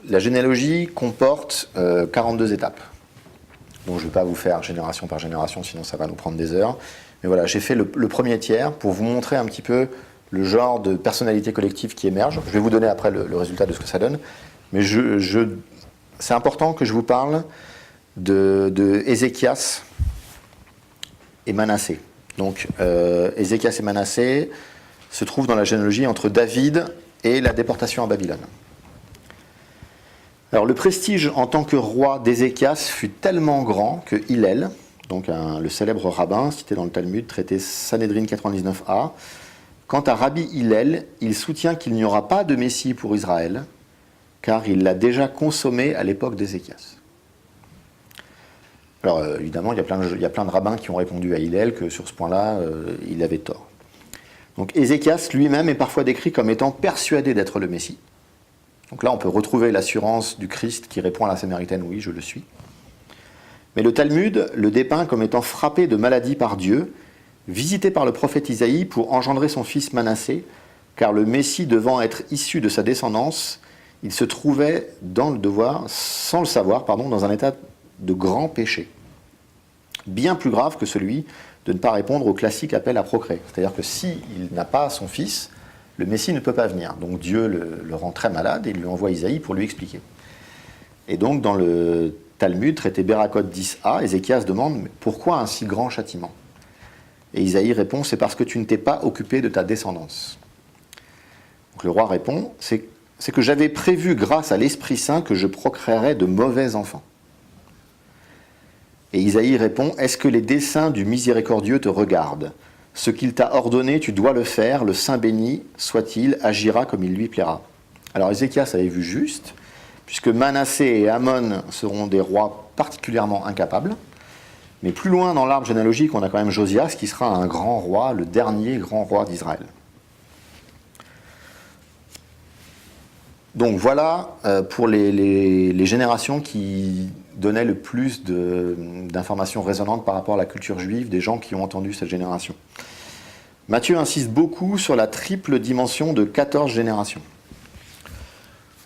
La généalogie comporte 42 étapes. Donc je ne vais pas vous faire génération par génération, sinon ça va nous prendre des heures. Mais voilà, j'ai fait le premier tiers pour vous montrer un petit peu le genre de personnalité collective qui émerge. Je vais vous donner après le résultat de ce que ça donne. Mais c'est important que je vous parle de Ézéchias et Manassé. Donc Ézéchias et Manassé se trouvent dans la généalogie entre David et la déportation à Babylone. Alors le prestige en tant que roi d'Ézéchias fut tellement grand que Hillel, donc le célèbre rabbin cité dans le Talmud, traité Sanhédrin 99a, quant à Rabbi Hillel, il soutient qu'il n'y aura pas de Messie pour Israël, car il l'a déjà consommé à l'époque d'Ézéchias. Alors évidemment, il y a plein de rabbins qui ont répondu à Hillel que sur ce point-là, il avait tort. Donc Ézéchias lui-même est parfois décrit comme étant persuadé d'être le Messie. Donc là, on peut retrouver l'assurance du Christ qui répond à la Samaritaine, oui, je le suis. Mais le Talmud le dépeint comme étant frappé de maladie par Dieu, visité par le prophète Isaïe pour engendrer son fils Manassé, car le Messie devant être issu de sa descendance, il se trouvait dans le devoir, sans le savoir, dans un état de grand péché, bien plus grave que celui de ne pas répondre au classique appel à procréer. C'est-à-dire que s'il n'a pas son fils, le Messie ne peut pas venir. Donc Dieu le rend très malade et il lui envoie Isaïe pour lui expliquer. Et donc dans le Talmud, traité Berakot 10a, Ézéchias demande « Pourquoi un si grand châtiment ?» Et Isaïe répond « C'est parce que tu ne t'es pas occupé de ta descendance. » Donc le roi répond « C'est que j'avais prévu grâce à l'Esprit Saint que je procréerais de mauvais enfants. » Et Isaïe répond « Est-ce que les desseins du miséricordieux te regardent ? Ce qu'il t'a ordonné, tu dois le faire, le Saint béni soit-il, agira comme il lui plaira. » Alors Ézéchias avait vu juste, puisque Manassé et Amon seront des rois particulièrement incapables. Mais plus loin dans l'arbre généalogique, on a quand même Josias, qui sera un grand roi, le dernier grand roi d'Israël. Donc voilà pour les générations qui donnaient le plus d'informations résonantes par rapport à la culture juive des gens qui ont entendu cette génération. Matthieu insiste beaucoup sur la triple dimension de 14 générations.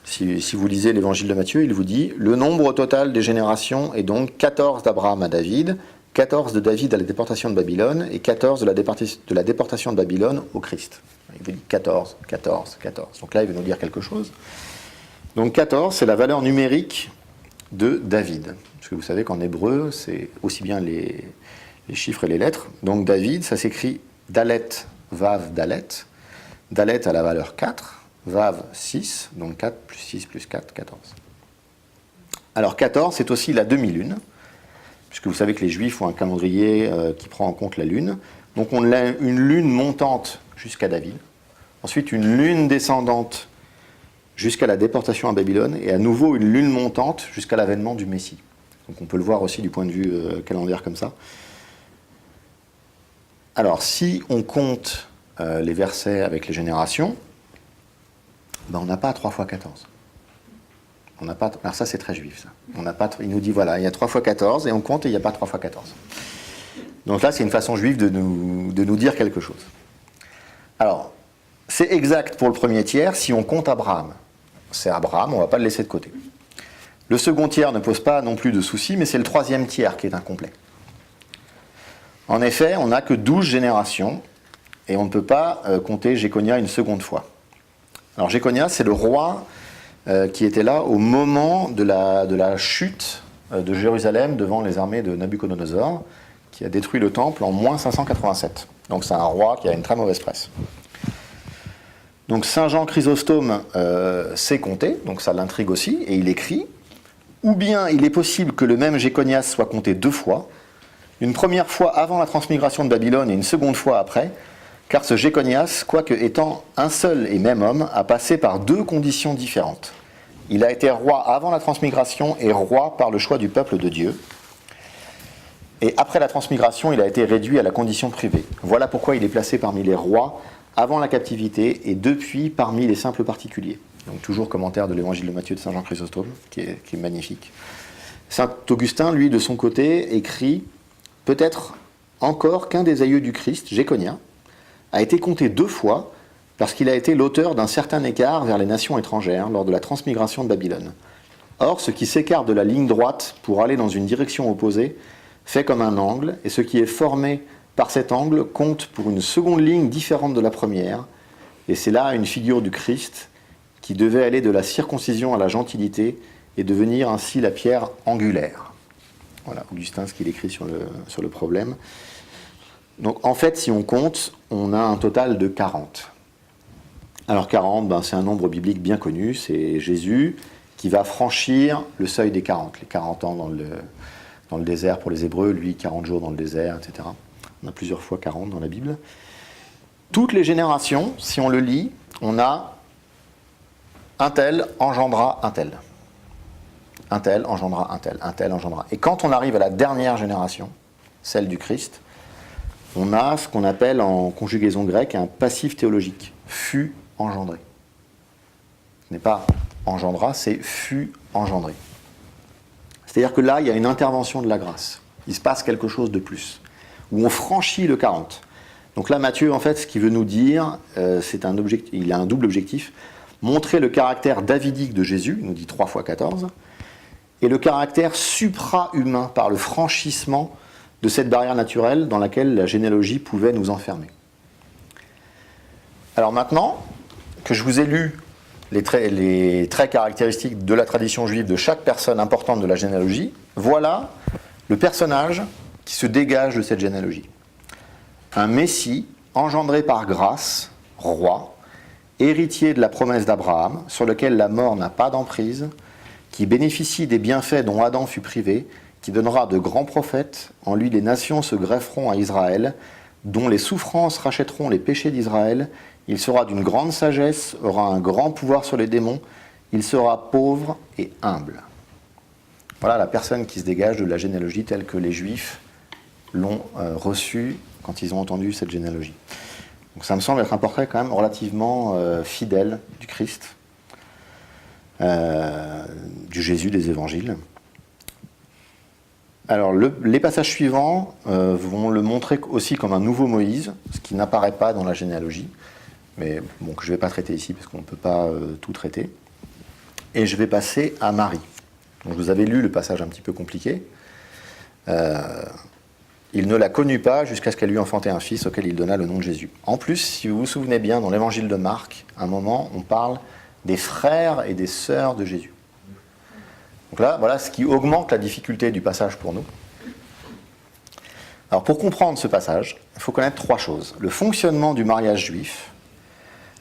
Si vous lisez l'évangile de Matthieu, il vous dit « Le nombre total des générations est donc 14 d'Abraham à David, 14 de David à la déportation de Babylone et 14 de la déportation de Babylone au Christ. » Il vous dit 14, 14, 14. Donc là, il veut nous dire quelque chose. Donc 14, c'est la valeur numérique de David. Parce que vous savez qu'en hébreu, c'est aussi bien les chiffres et les lettres. Donc David, ça s'écrit Dalet, Vav, Dalet. Dalet a la valeur 4, Vav 6, donc 4 plus 6 plus 4, 14. Alors 14, c'est aussi la demi-lune, puisque vous savez que les Juifs ont un calendrier qui prend en compte la lune. Donc on a une lune montante jusqu'à David, ensuite une lune descendante jusqu'à la déportation à Babylone, et à nouveau une lune montante jusqu'à l'avènement du Messie. Donc on peut le voir aussi du point de vue calendaire comme ça. Alors si on compte les versets avec les générations, on n'a pas 3 fois 14. On n'a pas, alors ça c'est très juif ça. On n'a pas, il nous dit voilà, il y a 3 fois 14 et on compte et il n'y a pas 3 fois 14. Donc là c'est une façon juive de nous dire quelque chose. Alors, c'est exact pour le premier tiers si on compte Abraham. C'est Abraham, on ne va pas le laisser de côté. Le second tiers ne pose pas non plus de soucis, mais c'est le troisième tiers qui est incomplet. En effet, on n'a que 12 générations et on ne peut pas compter Jéconia une seconde fois. Alors Jéconia, c'est le roi qui était là au moment de la chute de Jérusalem devant les armées de Nabuchodonosor, qui a détruit le temple en moins 587. Donc c'est un roi qui a une très mauvaise presse. Donc Saint Jean Chrysostome sait compter, donc ça l'intrigue aussi, et il écrit « Ou bien il est possible que le même Jéconias soit compté 2 fois, une première fois avant la transmigration de Babylone et une seconde fois après, car ce Jéconias, quoique étant un seul et même homme, a passé par 2 conditions différentes. Il a été roi avant la transmigration et roi par le choix du peuple de Dieu. Et après la transmigration, il a été réduit à la condition privée. Voilà pourquoi il est placé parmi les rois avant la captivité et depuis parmi les simples particuliers. » Donc toujours commentaire de l'évangile de Matthieu de Saint Jean Chrysostome, qui est magnifique. Saint Augustin, lui, de son côté, écrit « Peut-être encore qu'un des aïeux du Christ, Jéconia, a été compté 2 fois parce qu'il a été l'auteur d'un certain écart vers les nations étrangères lors de la transmigration de Babylone. Or, ce qui s'écarte de la ligne droite pour aller dans une direction opposée fait comme un angle, et ce qui est formé par cet angle compte pour une seconde ligne différente de la première, et c'est là une figure du Christ qui devait aller de la circoncision à la gentilité et devenir ainsi la pierre angulaire. » Voilà, Augustin, ce qu'il écrit sur le problème. Donc en fait, si on compte, on a un total de 40. Alors 40, c'est un nombre biblique bien connu, c'est Jésus qui va franchir le seuil des 40, les 40 ans dans le désert pour les Hébreux, lui 40 jours dans le désert, etc. On a plusieurs fois 40 dans la Bible. Toutes les générations, si on le lit, on a un tel engendra un tel. Un tel engendra un tel, un tel engendra. Et quand on arrive à la dernière génération, celle du Christ, on a ce qu'on appelle en conjugaison grecque un passif théologique. Fut engendré. Ce n'est pas engendra, c'est fut engendré. C'est-à-dire que là, il y a une intervention de la grâce. Il se passe quelque chose de plus. Où on franchit le 40. Donc là, Matthieu, en fait, ce qu'il veut nous dire, il a un double objectif. Montrer le caractère davidique de Jésus, il nous dit 3 fois 14, et le caractère supra-humain par le franchissement de cette barrière naturelle dans laquelle la généalogie pouvait nous enfermer. Alors maintenant que je vous ai lu les traits caractéristiques de la tradition juive de chaque personne importante de la généalogie, voilà le personnage qui se dégage de cette généalogie. Un Messie engendré par grâce, roi, héritier de la promesse d'Abraham, sur lequel la mort n'a pas d'emprise, qui bénéficie des bienfaits dont Adam fut privé, qui donnera de grands prophètes, en lui les nations se grefferont à Israël, dont les souffrances rachèteront les péchés d'Israël, il sera d'une grande sagesse, aura un grand pouvoir sur les démons, il sera pauvre et humble. Voilà la personne qui se dégage de la généalogie telle que les Juifs l'ont reçue quand ils ont entendu cette généalogie. Donc ça me semble être un portrait quand même relativement fidèle du Christ, du Jésus des évangiles. Alors les passages suivants vont le montrer aussi comme un nouveau Moïse, ce qui n'apparaît pas dans la généalogie, mais bon, que je ne vais pas traiter ici parce qu'on ne peut pas tout traiter. Et je vais passer à Marie. Donc, vous avez lu le passage un petit peu compliqué. Il ne la connut pas jusqu'à ce qu'elle lui enfantait un fils auquel il donna le nom de Jésus. En plus, si vous vous souvenez bien, dans l'évangile de Marc, à un moment, on parle des frères et des sœurs de Jésus. Donc là, voilà ce qui augmente la difficulté du passage pour nous. Alors pour comprendre ce passage, il faut connaître 3 choses. Le fonctionnement du mariage juif,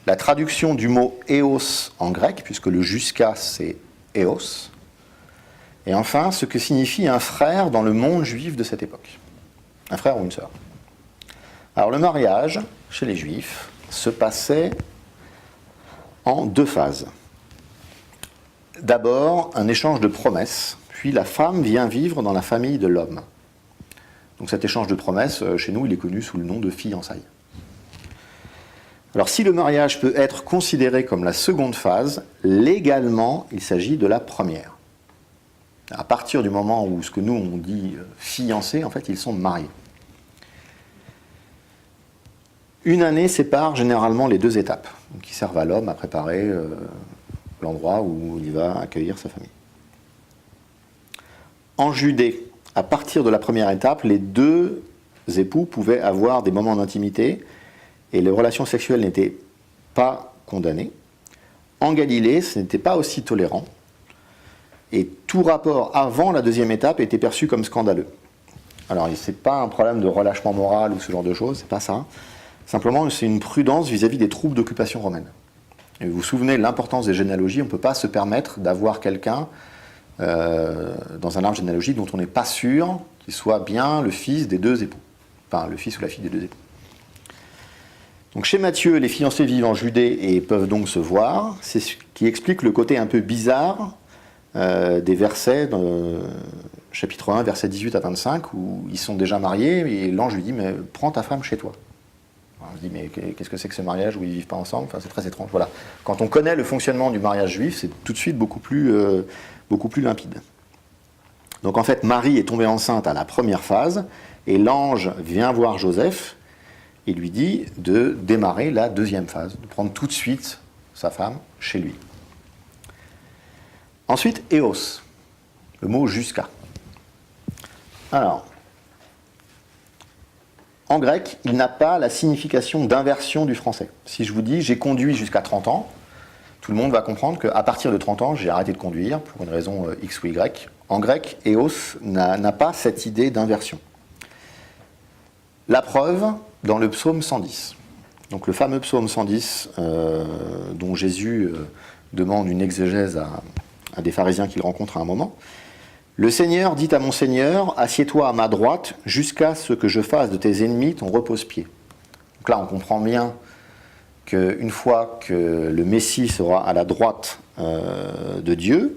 la traduction du mot « éos » en grec, puisque le « jusqu'à » c'est « éos », et enfin ce que signifie un frère dans le monde juif de cette époque. Un frère ou une sœur. Alors le mariage, chez les juifs, se passait en 2 phases. D'abord, un échange de promesses, puis la femme vient vivre dans la famille de l'homme. Donc cet échange de promesses, chez nous, il est connu sous le nom de fiançailles. Alors si le mariage peut être considéré comme la seconde phase, légalement, il s'agit de la première. À partir du moment où ce que nous on dit fiancés, en fait, ils sont mariés. Une année sépare généralement les 2 étapes, qui servent à l'homme à préparer l'endroit où il va accueillir sa famille. En Judée, à partir de la première étape, les 2 époux pouvaient avoir des moments d'intimité et les relations sexuelles n'étaient pas condamnées. En Galilée, ce n'était pas aussi tolérant et tout rapport avant la deuxième étape était perçu comme scandaleux. Alors, ce n'est pas un problème de relâchement moral ou ce genre de choses, c'est pas ça. Simplement, c'est une prudence vis-à-vis des troupes d'occupation romaine. Et vous vous souvenez de l'importance des généalogies, on ne peut pas se permettre d'avoir quelqu'un dans un arbre généalogique dont on n'est pas sûr qu'il soit bien le fils des deux époux. Enfin, le fils ou la fille des deux époux. Donc chez Matthieu, les fiancés vivent en Judée et peuvent donc se voir. C'est ce qui explique le côté un peu bizarre des versets, chapitre 1, versets 18 à 25, où ils sont déjà mariés et l'ange lui dit « mais prends ta femme chez toi ». On se dit « mais qu'est-ce que c'est que ce mariage où ils ne vivent pas ensemble ?» Enfin, c'est très étrange. Voilà. Quand on connaît le fonctionnement du mariage juif, c'est tout de suite beaucoup plus limpide. Donc en fait, Marie est tombée enceinte à la première phase et l'ange vient voir Joseph et lui dit de démarrer la deuxième phase, de prendre tout de suite sa femme chez lui. Ensuite, éos, le mot jusqu'à. Alors, en grec, il n'a pas la signification d'inversion du français. Si je vous dis j'ai conduit jusqu'à 30 ans, tout le monde va comprendre qu'à partir de 30 ans, j'ai arrêté de conduire pour une raison X ou Y. En grec, éos n'a pas cette idée d'inversion. La preuve dans le psaume 110. Donc le fameux psaume 110 dont Jésus demande une exégèse à des pharisiens qu'il rencontre à un moment. Le Seigneur dit à mon Seigneur, assieds-toi à ma droite jusqu'à ce que je fasse de tes ennemis ton repose-pied. Donc là, on comprend bien qu'une fois que le Messie sera à la droite de Dieu,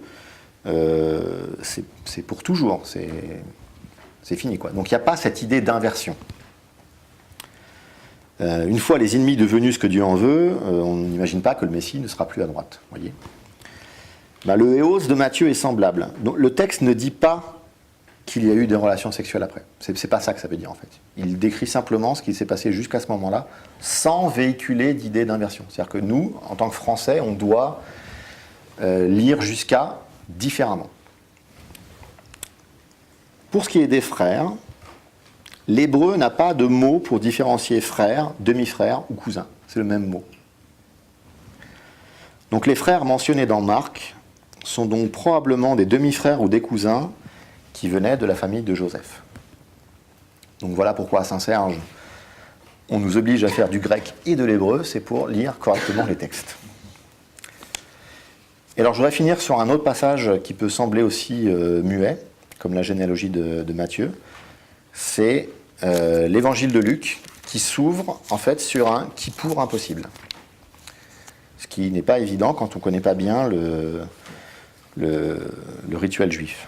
c'est pour toujours, c'est fini, quoi. Donc il n'y a pas cette idée d'inversion. Une fois les ennemis devenus ce que Dieu en veut, on n'imagine pas que le Messie ne sera plus à droite. Voyez. Le éos de Matthieu est semblable. Donc, le texte ne dit pas qu'il y a eu des relations sexuelles après. C'est pas ça que ça veut dire en fait. Il décrit simplement ce qui s'est passé jusqu'à ce moment-là, sans véhiculer d'idée d'inversion. C'est-à-dire que nous, en tant que Français, on doit lire jusqu'à différemment. Pour ce qui est des frères, l'hébreu n'a pas de mot pour différencier frère, demi-frère ou cousin. C'est le même mot. Donc les frères mentionnés dans Marc sont donc probablement des demi-frères ou des cousins qui venaient de la famille de Joseph. Donc voilà pourquoi à Saint-Serge, on nous oblige à faire du grec et de l'hébreu, c'est pour lire correctement les textes. Et alors je voudrais finir sur un autre passage qui peut sembler aussi muet, comme la généalogie de Matthieu. C'est l'évangile de Luc qui s'ouvre en fait sur un kippour impossible. Ce qui n'est pas évident quand on ne connaît pas bien le rituel juif.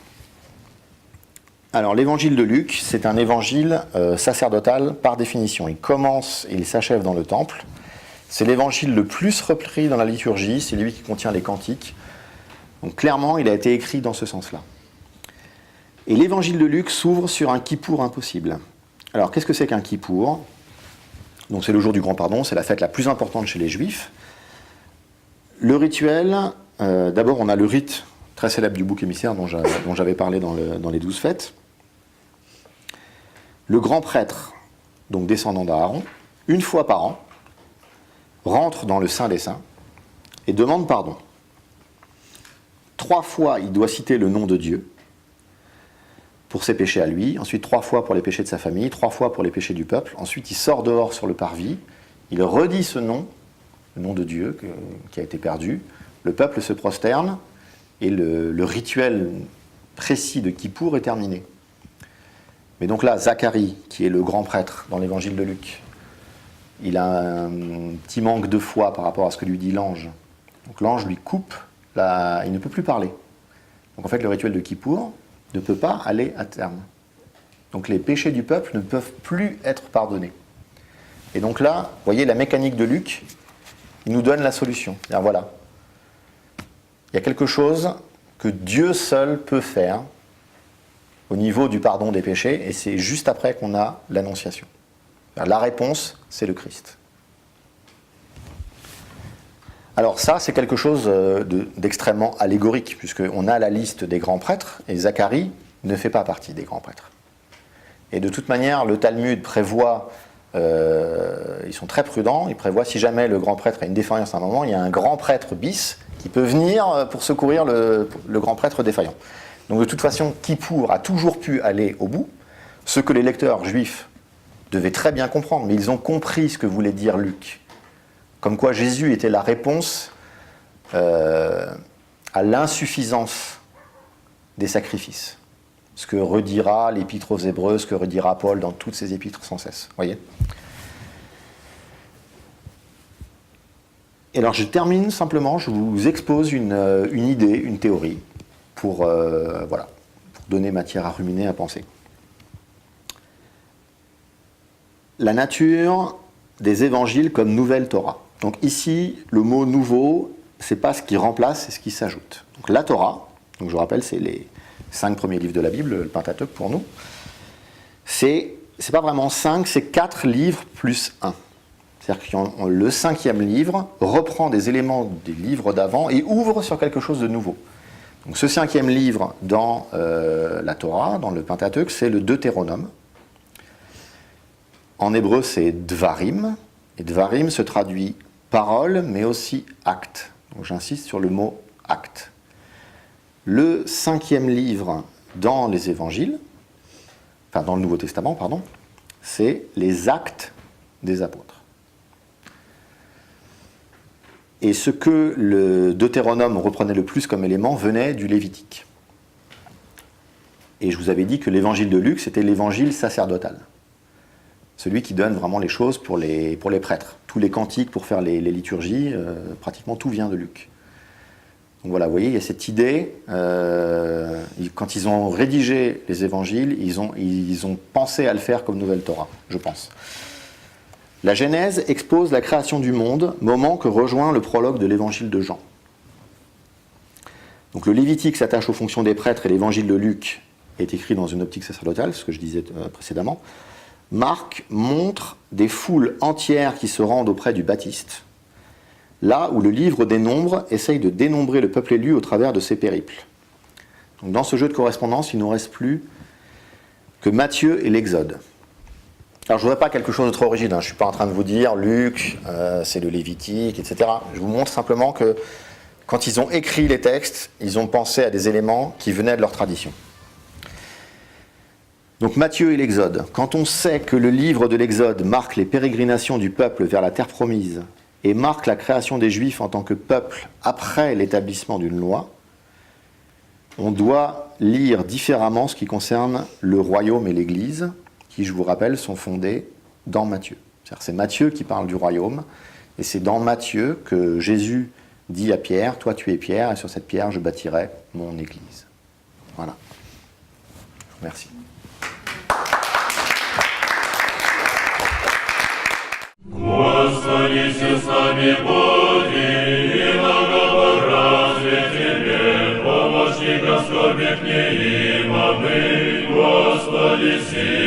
Alors l'évangile de Luc, c'est un évangile sacerdotal par définition. Il commence et il s'achève dans le temple. C'est l'évangile le plus repris dans la liturgie, c'est lui qui contient les cantiques. Donc clairement, il a été écrit dans ce sens-là. Et l'évangile de Luc s'ouvre sur un kippour impossible. Alors qu'est-ce que c'est qu'un kippour ? Donc c'est le jour du grand pardon, c'est la fête la plus importante chez les juifs. Le rituel, d'abord on a le rite très célèbre du bouc émissaire dont j'avais parlé dans les 12 fêtes. Le grand prêtre, donc descendant d'Aaron, une fois par an, rentre dans le Saint des Saints et demande pardon. 3 fois, il doit citer le nom de Dieu pour ses péchés à lui, ensuite 3 fois pour les péchés de sa famille, 3 fois pour les péchés du peuple, ensuite il sort dehors sur le parvis, il redit ce nom, le nom de Dieu qui a été perdu, le peuple se prosterne et le rituel précis de Kippour est terminé. Mais donc là, Zacharie, qui est le grand prêtre dans l'évangile de Luc, il a un petit manque de foi par rapport à ce que lui dit l'ange. Donc l'ange lui coupe, il ne peut plus parler. Donc en fait, le rituel de Kippour ne peut pas aller à terme. Donc les péchés du peuple ne peuvent plus être pardonnés. Et donc là, vous voyez, la mécanique de Luc, il nous donne la solution. C'est-à-dire, voilà, il y a quelque chose que Dieu seul peut faire au niveau du pardon des péchés, et c'est juste après qu'on a l'annonciation. La réponse, c'est le Christ. Alors ça, c'est quelque chose d'extrêmement allégorique, puisqu'on a la liste des grands prêtres, et Zacharie ne fait pas partie des grands prêtres. Et de toute manière, le Talmud prévoit, ils sont très prudents, ils prévoient si jamais le grand prêtre a une défaillance à un moment, il y a un grand prêtre bis qui peut venir pour secourir le grand prêtre défaillant. Donc de toute façon, Kippour a toujours pu aller au bout, ce que les lecteurs juifs devaient très bien comprendre, mais ils ont compris ce que voulait dire Luc. Comme quoi Jésus était la réponse à l'insuffisance des sacrifices. Ce que redira l'épître aux Hébreux, ce que redira Paul dans toutes ses épîtres sans cesse. Voyez ? Et alors je termine simplement, je vous expose une idée, une théorie, pour donner matière à ruminer, à penser. La nature des évangiles comme nouvelle Torah. Donc ici, le mot nouveau, c'est pas ce qui remplace, c'est ce qui s'ajoute. Donc la Torah, donc je vous rappelle, c'est les 5 premiers livres de la Bible, le Pentateuque pour nous. C'est pas vraiment 5, c'est 4 livres plus 1. C'est-à-dire que le 5e livre reprend des éléments des livres d'avant et ouvre sur quelque chose de nouveau. Donc ce 5e livre dans la Torah, dans le Pentateuque, c'est le Deutéronome. En hébreu, c'est Dvarim. Et Dvarim se traduit parole, mais aussi acte. Donc j'insiste sur le mot acte. Le 5e livre dans les évangiles, enfin dans le Nouveau Testament, pardon, c'est les actes des apôtres. Et ce que le Deutéronome reprenait le plus comme élément venait du Lévitique. Et je vous avais dit que l'évangile de Luc, c'était l'évangile sacerdotal. Celui qui donne vraiment les choses pour les prêtres. Tous les cantiques pour faire les liturgies, pratiquement tout vient de Luc. Donc voilà, vous voyez, il y a cette idée, quand ils ont rédigé les évangiles, ils ont pensé à le faire comme nouvelle Torah, je pense. La Genèse expose la création du monde, moment que rejoint le prologue de l'évangile de Jean. Donc le Lévitique s'attache aux fonctions des prêtres et l'évangile de Luc est écrit dans une optique sacerdotale, ce que je disais précédemment. Marc montre des foules entières qui se rendent auprès du Baptiste, là où le livre des Nombres essaye de dénombrer le peuple élu au travers de ses périples. Donc dans ce jeu de correspondance, il ne nous reste plus que Matthieu et l'Exode. Alors je ne voudrais pas quelque chose de trop rigide, je ne suis pas en train de vous dire Luc, c'est le Lévitique, etc. Je vous montre simplement que quand ils ont écrit les textes, ils ont pensé à des éléments qui venaient de leur tradition. Donc Matthieu et l'Exode. Quand on sait que le livre de l'Exode marque les pérégrinations du peuple vers la terre promise et marque la création des Juifs en tant que peuple après l'établissement d'une loi, on doit lire différemment ce qui concerne le royaume et l'Église, qui, je vous rappelle, sont fondés dans Matthieu. C'est Matthieu qui parle du royaume, et c'est dans Matthieu que Jésus dit à Pierre, « Toi tu es Pierre, et sur cette pierre je bâtirai mon Église. » Voilà. Merci. Господи, с нами Боги, и многообразие Тебе, помощник Господь к ним, а мы, Господи, сил.